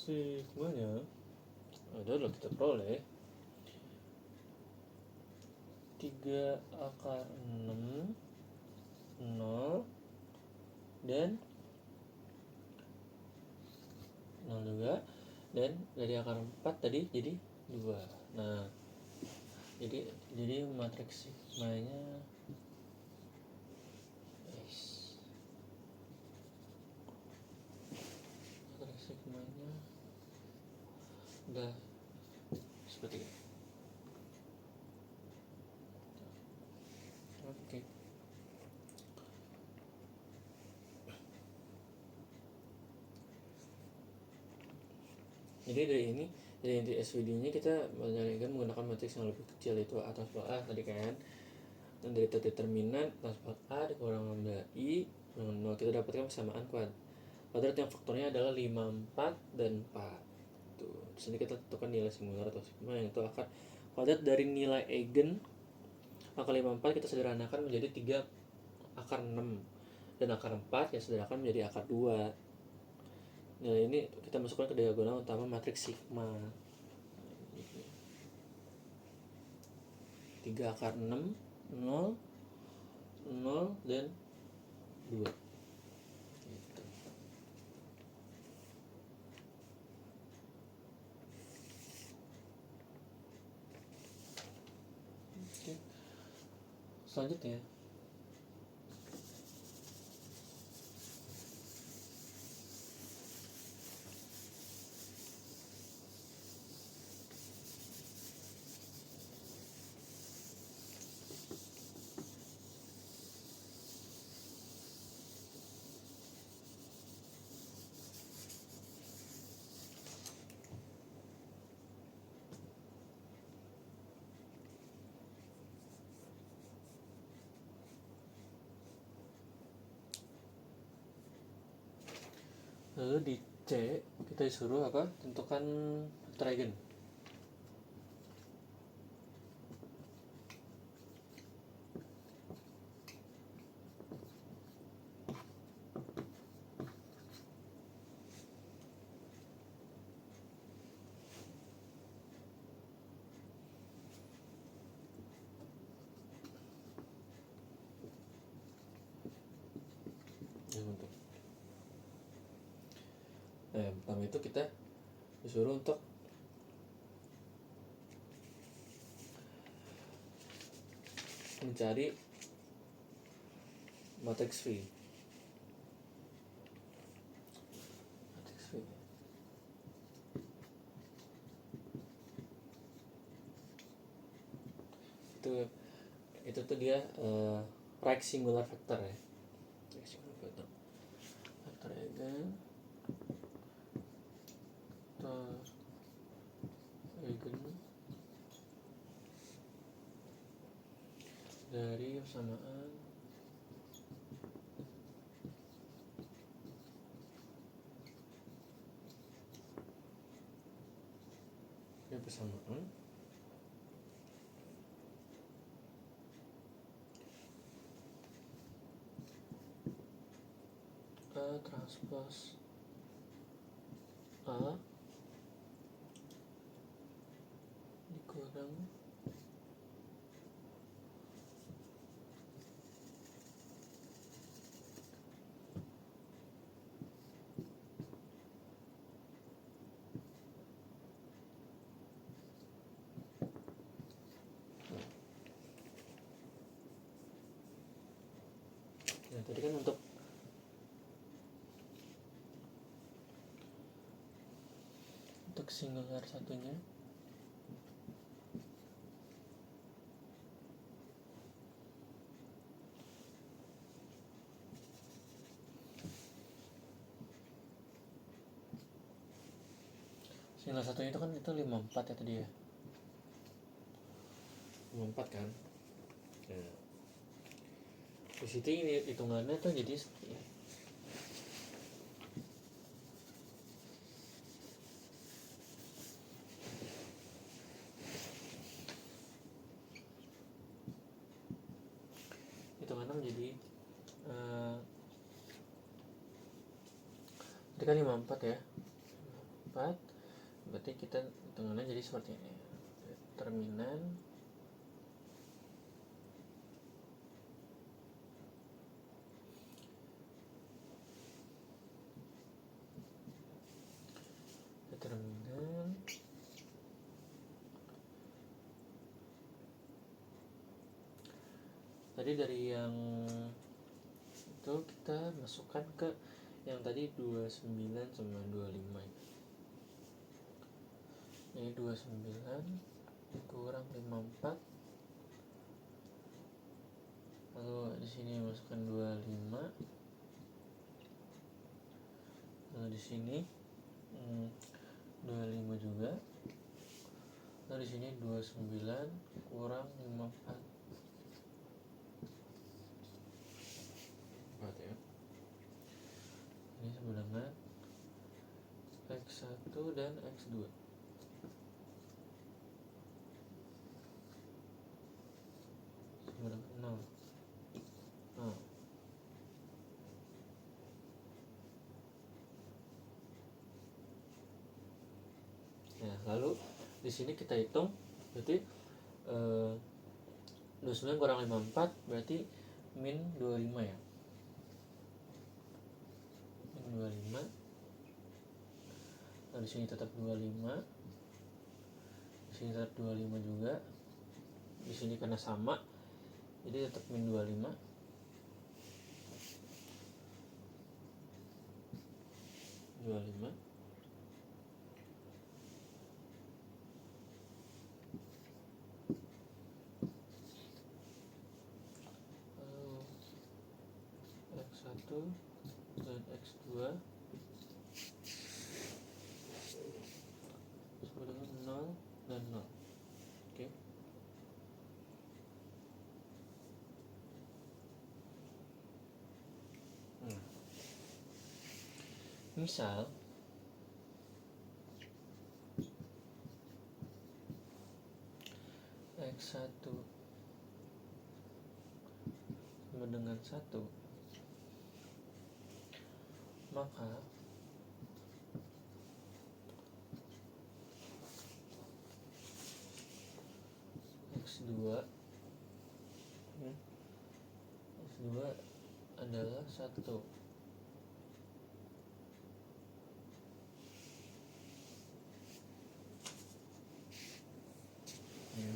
sigmanya adalah kita peroleh 3 akar 6 0 dan 0 juga, dan dari akar 4 tadi jadi 2. Nah, jadi matriks sigmanya udah seperti ini. Jadi dari inti SVD-nya kita menyalurkan menggunakan matriks yang lebih kecil, itu A transpol A tadi kan. Dan dari determinan transpol A dikurang lambda I kurang 0, kita dapatkan persamaan kuadrat yang faktornya adalah 5, 4, dan 4. Tuh, terus nanti kita tentukan nilai singular atau sigma, yang itu akar kuadrat dari nilai eigen angka 5, 4 kita sederhanakan menjadi 3 akar 6, dan akar 4 ya sederhanakan menjadi akar 2. Nah, ini kita masukkan ke diagonal utama matriks sigma. 3 akar 6, 0, 0, dan 2 gitu. Oke. Selanjutnya lalu di C kita disuruh apa? Tentukan faktor eigen. Yang untuk yang pertama itu kita disuruh untuk mencari matriks V. Matriks V. Itu tuh dia right singular factor ya. Right singular factor. Faktor eigen dari persamaan A transpose A dikurang nah tadi kan untuk singular satunya itu kan itu 54 ya tadi ya, 54 kan. Nah, di situ ini hitungannya tuh jadi hitungannya menjadi itu kan 54 ya, 54 berarti kita hitungannya jadi seperti ini, determinan tadi dari yang itu kita masukkan ke yang tadi 29 sama 25 ini 29 kurang 54, lalu di sini masukkan 25, lalu di sini 25 juga. Nah di sini 29 kurang 54. 4 ya. Ini sama dengan X1 dan X2. Sama dengan 0. Nah, lalu di sini kita hitung berarti 29 kurang 54 berarti min 25 ya. Min 25. Nah, di sini tetap 25. Di sini tetap 25 juga. Di sini karena sama jadi tetap min 25. X1 dan X2 sama dengan 0 dan 0. Oke. Misal X1 sama dengan 1, maka X2 adalah 1. Ya.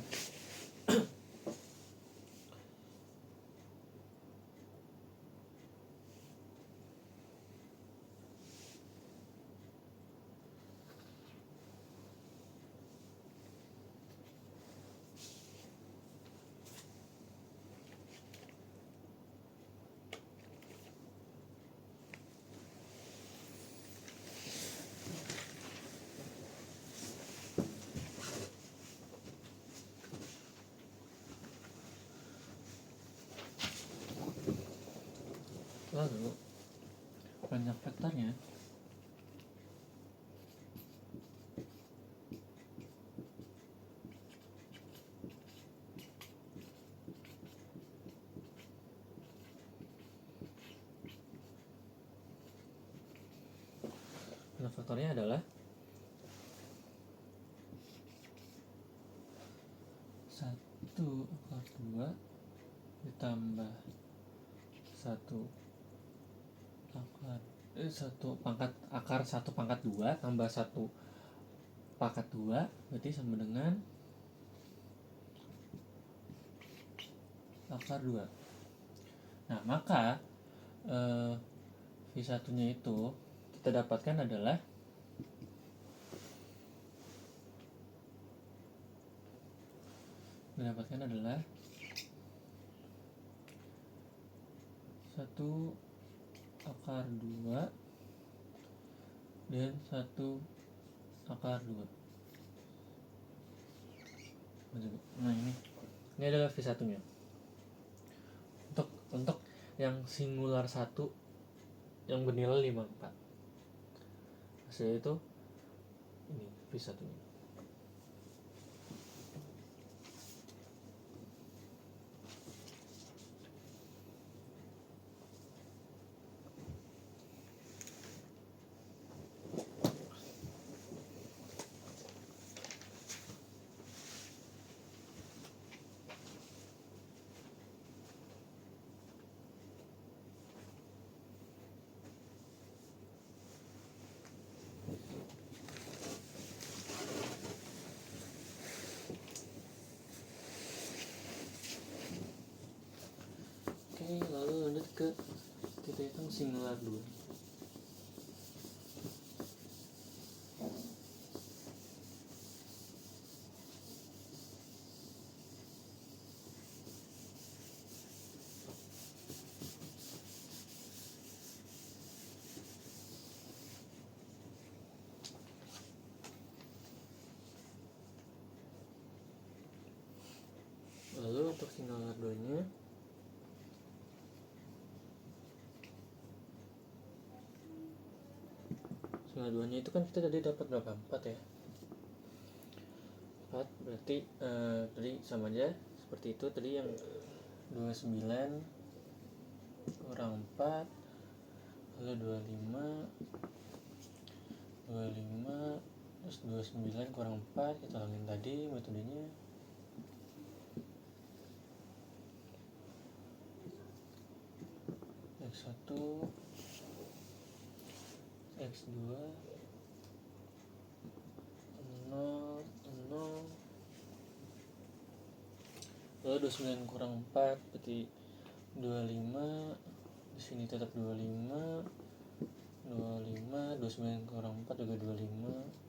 Lalu banyak vektornya. Banyak vektornya adalah 1 akar 2 ditambah 1 akar 1 pangkat akar 1 pangkat 2 tambah 1 pangkat 2 berarti sama dengan akar 2. Nah, maka V1 nya itu kita dapatkan adalah adalah 1 akar 2 dan 1 akar 2. Nah, ini adalah V1 nya. Untuk yang singular 1 yang bernilai 54. Hasilnya itu ini V1 nya. Oke, lalu lanjut ke kita hitung singular 2. tinggal R2 nya. Tinggal 2 nya itu kan kita tadi dapat berapa? 4 ya. 4 berarti tadi sama aja seperti itu tadi, yang 29 kurang 4 lalu 25 terus 29 kurang 4, kita ulangin tadi metodenya. X1 X2 0 0, lalu 29 kurang 4 berarti 25, di sini tetap 25, 29 kurang 4 juga 25.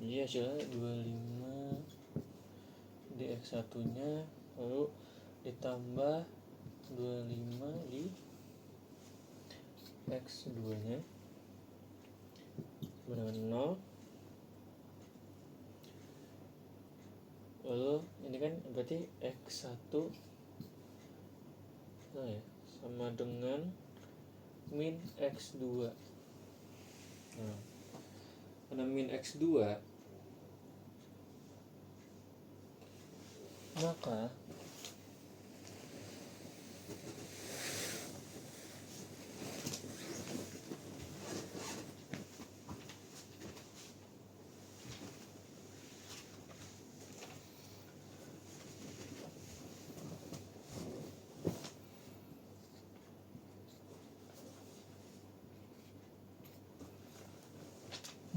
Iya, hasilnya 25 di X1 nya, lalu ditambah 25 di X2 nya dengan 0. Lalu ini kan berarti X1 ya, sama dengan min X2. Nah, karena min X2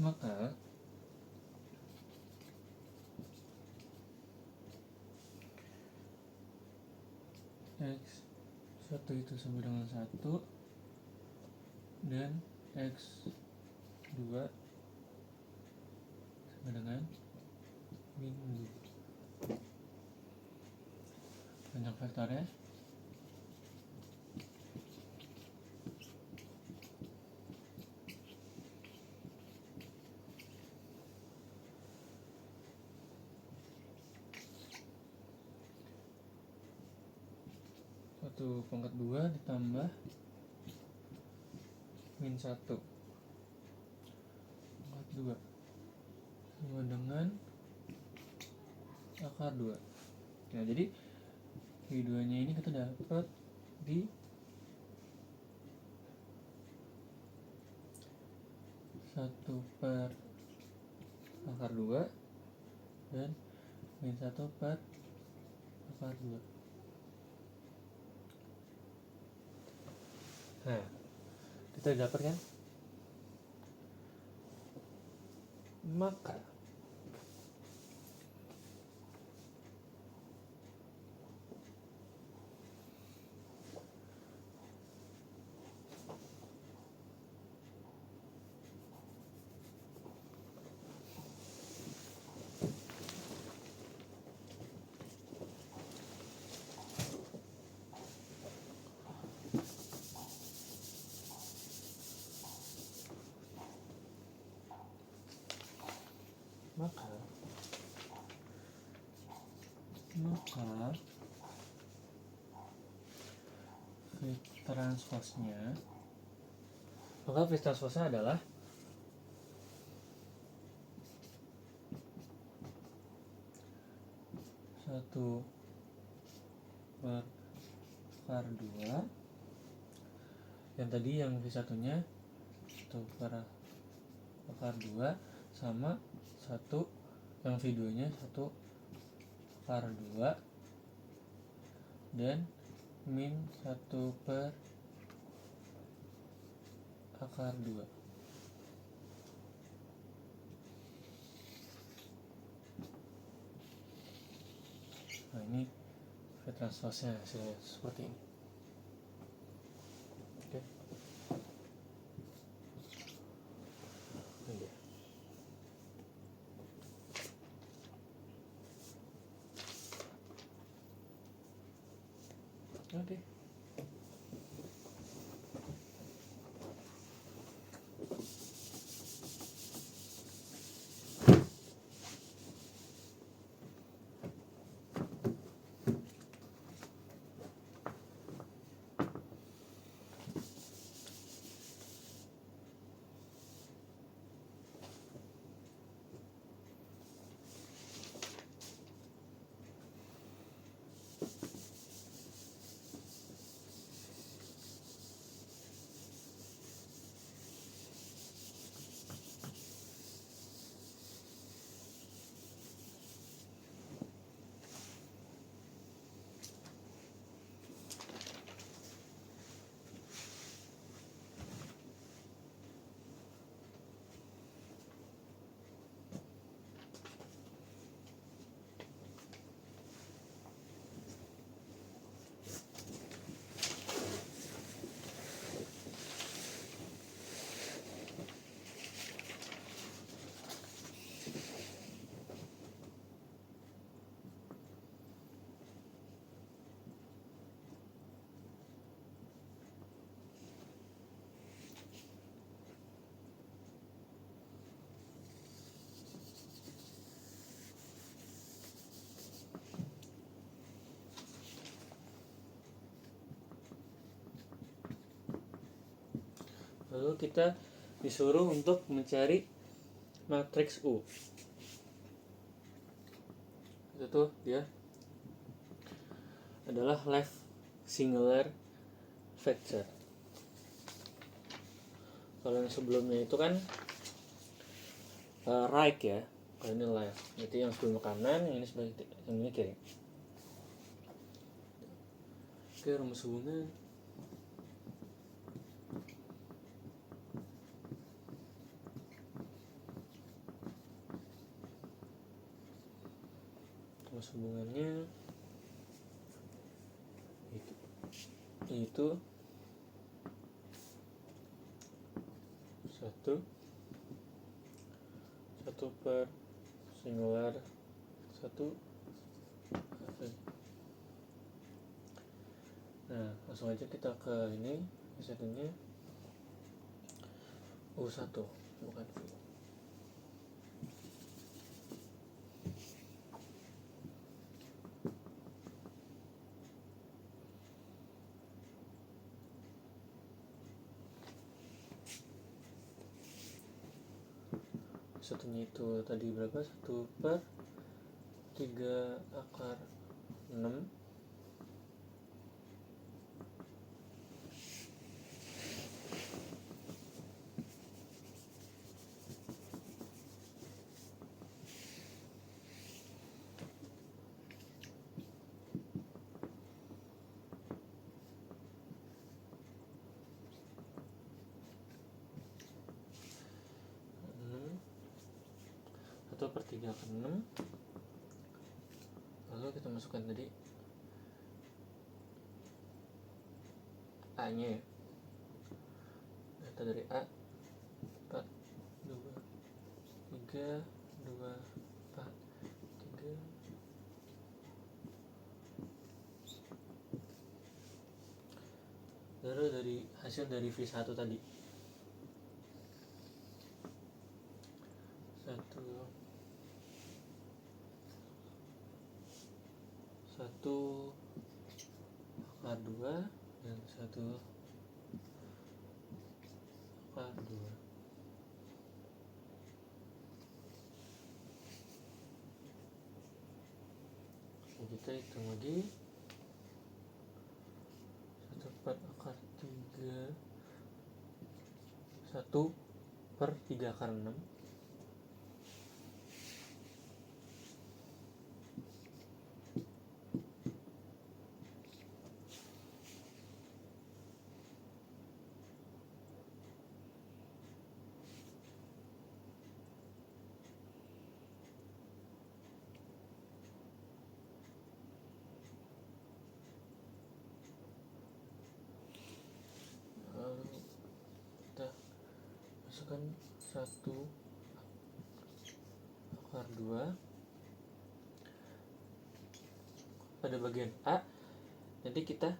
maka X1 itu sama dengan 1 dan X2 sama dengan min 2. Banyak vektornya. Satu pangkat 2 ditambah min 1 pangkat 2 sama dengan akar 2. Nah, jadi V2 nya ini kita dapat di 1 per akar 2 dan min 1 per akar 2. Nah, kita dapat kan? Maka V transposnya adalah 1 per akar 2, yang tadi yang V1 nya 1 per akar 2 sama 1 yang V2 nya 1 akar 2 dan min 1 per akar 2. Nah, ini V transposnya hasilnya seperti ini. Oke. Lalu kita disuruh untuk mencari matriks U. Itu tuh dia adalah left singular vector. Kalau yang sebelumnya itu kan right ya, kalau ini left. Jadi yang sebelumnya kanan, yang ini sebagai yang ini kiri. Oke, rumus hubungan. Rumus hubungannya itu satu per singular satu. Nah, langsung aja kita ke ini, satunya U1 bukan V. Satunya itu tadi berapa? 1/3/6. Atau per 3/6. Lalu kita masukkan tadi A nya ya. Data dari A 4 2 3 2 4 3. Lalu dari hasil dari V1 tadi 1 akar 2 dan 1 akar 2. Kita hitung lagi 1/4/3 1/3/6. Lalu kita masukkan 1/2 pada bagian A, nanti kita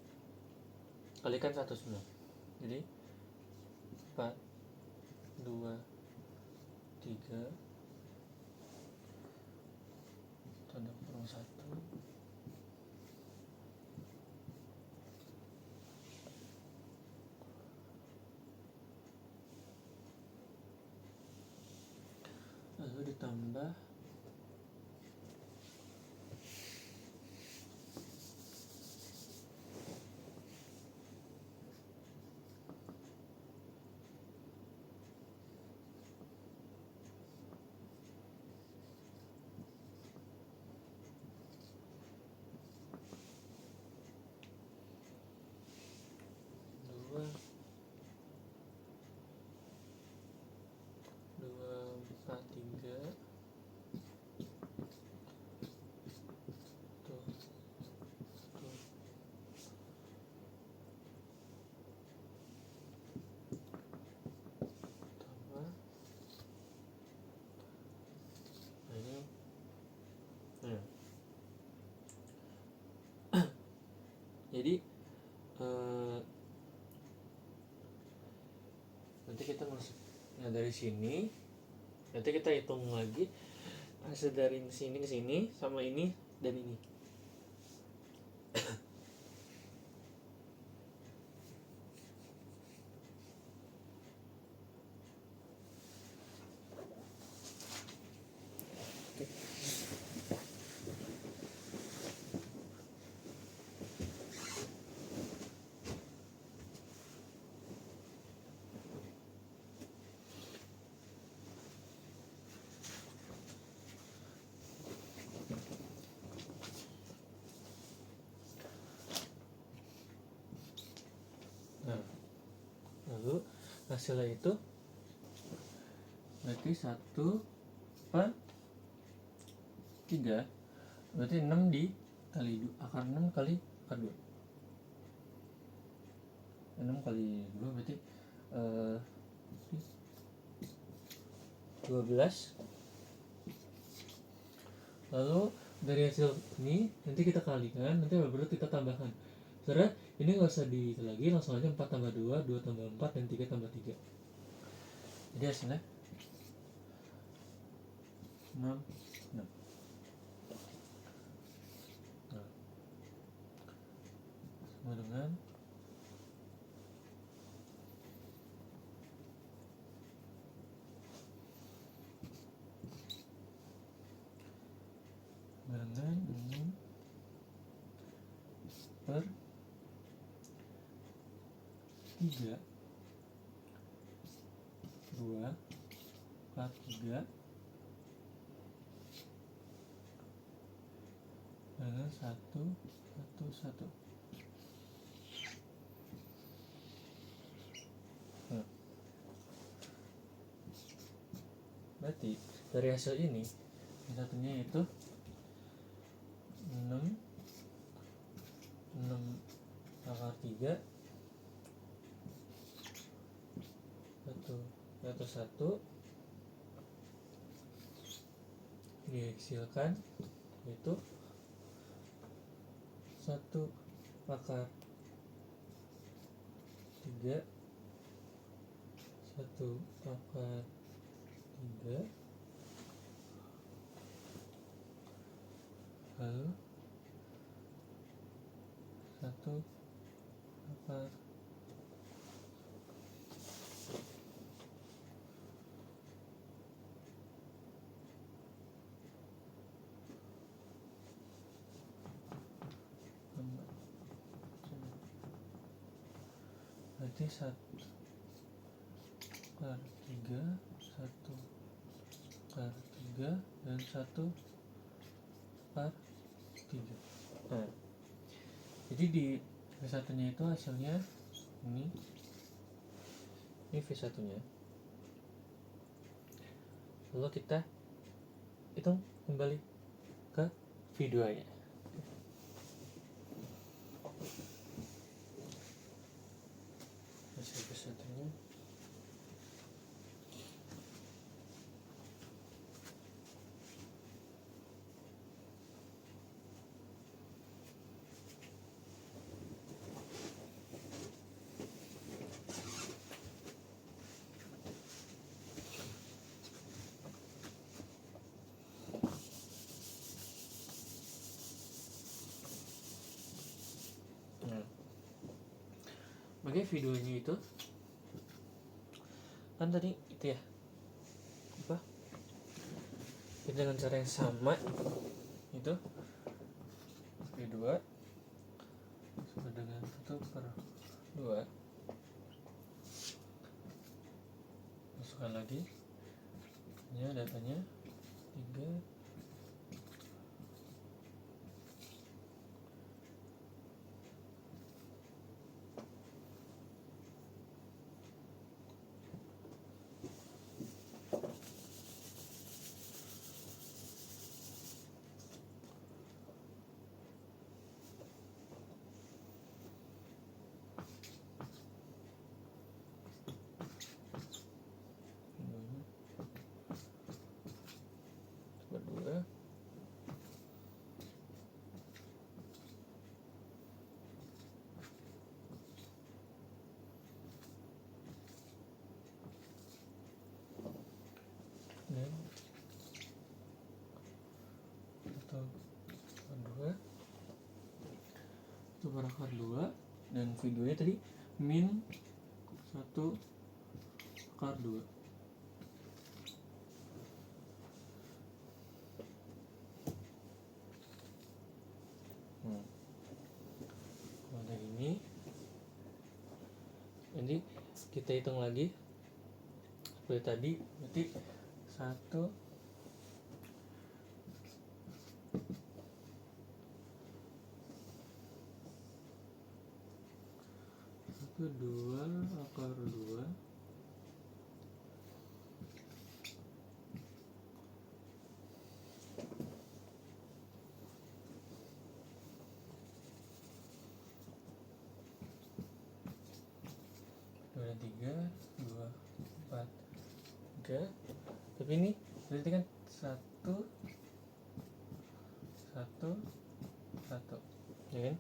kalikan 1 semua, jadi 4 2 3 tanda kurung 1. Lalu ditambah 2 2 4 3 tuh tambah. Nah ini jadi nanti kita masuk, nah dari sini nanti kita hitung lagi hasil dari sini ke sini sama ini dan ini. hasilnya itu berarti 1/3, berarti 6 dikali akar 6 kali akar 2. 6 kali 2 berarti 12. Lalu dari hasil ini nanti kita kalikan, nanti baru kita tambahkan. Sebenarnya ini nggak usah dihitung lagi, langsung aja 4 tambah 2, 2 tambah 4, dan 3 tambah 3. Jadi hasilnya 6. Nah, sama dengan dengan 6 per 3, 2 per 3 dengan 1, 1, 1. Nah, berarti dari hasil ini yang satunya itu 6 akar 3 1 dihasilkan itu 1 akar 3, 1 akar 3, lalu 1 akar 6. Berarti 1 akar 3, 1 akar 3, dan 1 akar 3. Nah, jadi di V1 nya itu hasilnya ini V1 nya. Lalu kita hitung kembali ke V2 nya. Hasil V1 nya bagi videonya itu kan tadi itu ya apa dengan cara yang sama itu V2 sama dengan 1/2, masukkan lagi ya datanya 3, 2 dan 1/2 dan videonya tadi min 1/2. Kalau dari ini jadi kita hitung lagi seperti tadi, berarti 1 2 akar 2 3. Tapi ini berarti kan 1 1 1, ya kan?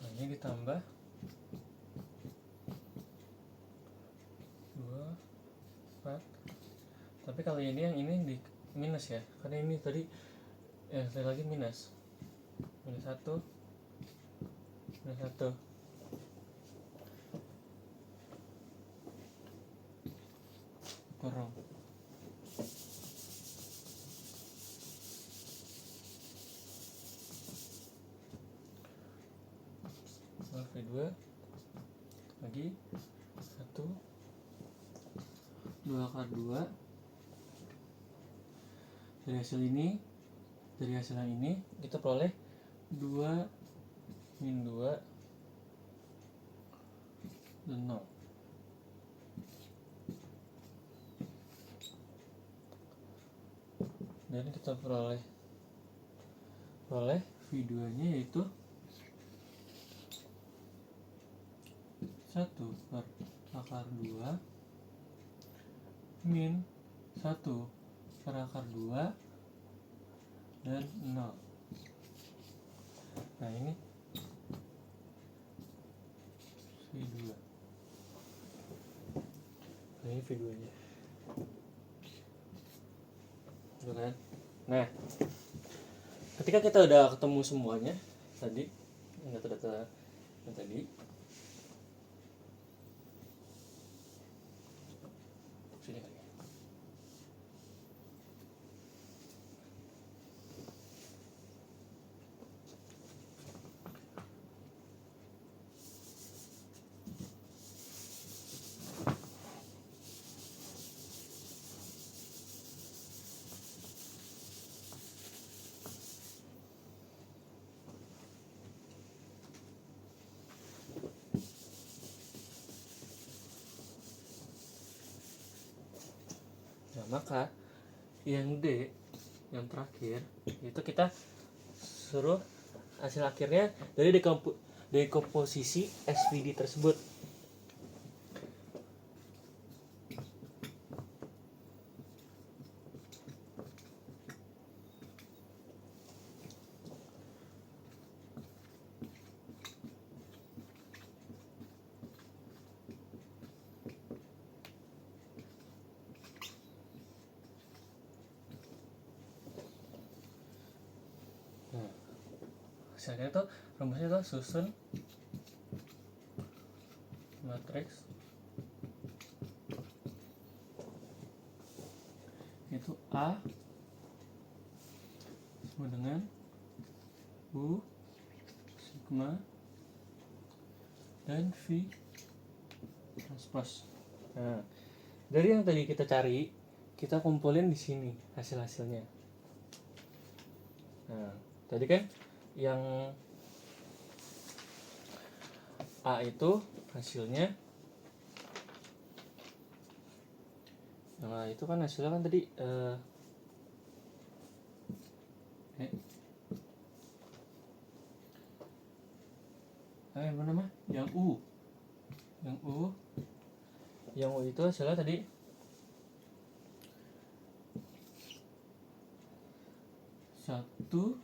Nah, ini ditambah 2 4. Tapi kalau ini yang ini di minus ya, karena ini tadi sekali lagi minus 1 minus 1. Kurang V2 lagi 1 2 akar 2. Dari hasil yang ini kita peroleh 2 min 2 dan 0. Dan kita peroleh V2 nya yaitu 1 per akar 2 min 1 per akar 2 dan 0. Nah, ini V2. Nah, ini V2 nya. Gitu kan? Nah, ketika kita udah ketemu semuanya tadi, data-data yang tadi, sini kali ya. Nah, maka yang D, yang terakhir, itu kita suruh hasil akhirnya dari dekomposisi SVD tersebut. Hasilnya tuh rumusnya tuh susun matriks itu A sama dengan U sigma dan V transpose. Nah, dari yang tadi kita cari, kita kumpulin di sini hasil-hasilnya. Nah, tadi kan yang A itu hasilnya, yang A itu kan hasilnya kan tadi apa nama? Yang U itu hasilnya tadi 1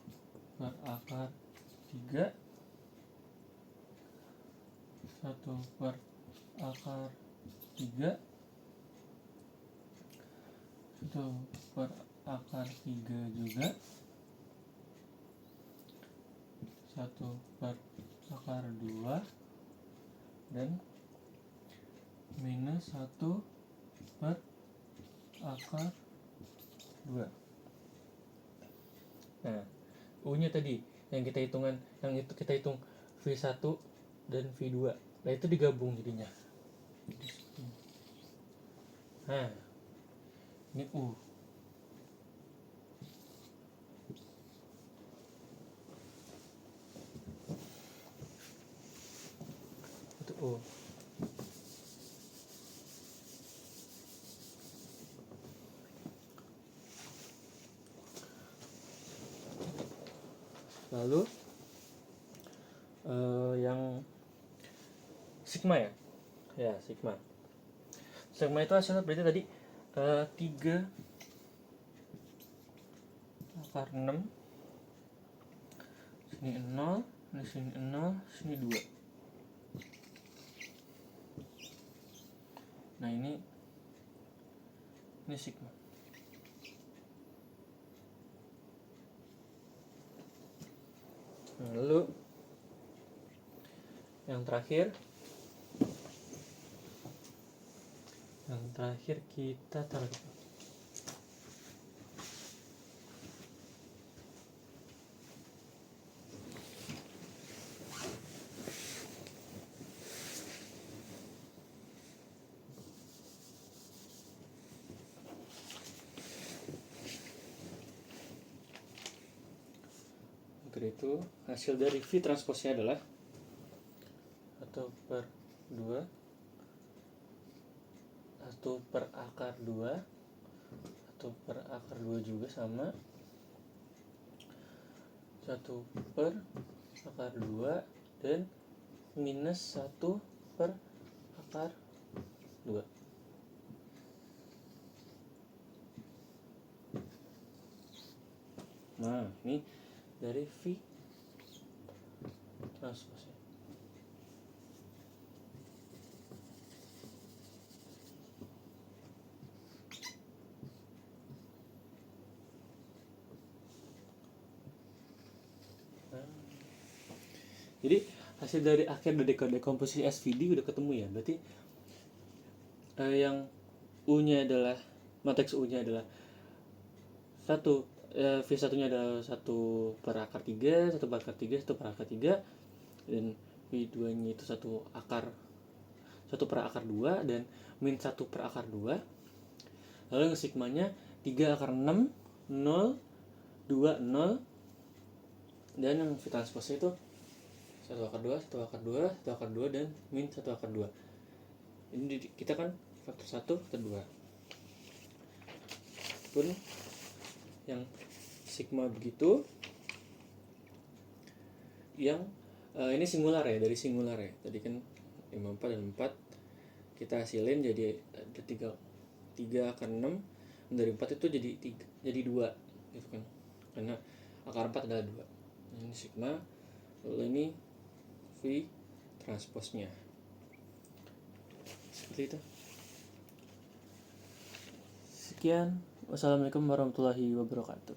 per akar 3, 1 per akar 3, 1 per akar 3 juga, 1 per akar 2, dan minus 1 per akar 2. Nah, U-nya tadi yang kita hitungan, yang itu kita hitung V1 dan V2. Nah, itu digabung jadinya. Nah, ini U. Itu U. Lalu yang sigma ya. Ya, sigma. Sigma itu hasilnya berarti tadi 3 akar 6, sini 0, ini sini 0, sini 2. Nah, ini sigma. Nah, lalu yang terakhir kita taruh gitu. Untuk itu hasil dari V transposnya adalah 1/2, 1/2, 1/2 juga sama 1/2 dan minus 1/2. Nah, ini dari V transposnya. Jadi hasil dari akhir dari dekomposisi SVD udah ketemu ya. Berarti yang U-nya adalah matriks U-nya adalah V1 nya adalah 1/3, 1/3, 1/3, dan V2 nya itu 1/2 dan min 1/2. Lalu yang sigmanya 3/6, 0, 2, 0, dan yang V transposnya itu 1/2, 1/2, 1/2, dan min 1/2. Ini kita kan faktor 1, faktor 2. Pun yang sigma begitu, yang ini singular ya, dari singular ya. Tadi kan 54 dan 4 kita hasilin jadi ada 3/6, dari 4 itu jadi 2 gitu kan. Karena akar 4 adalah 2. Ini sigma, lalu ini V transposnya. Seperti itu. Sekian. Wassalamualaikum warahmatullahi wabarakatuh.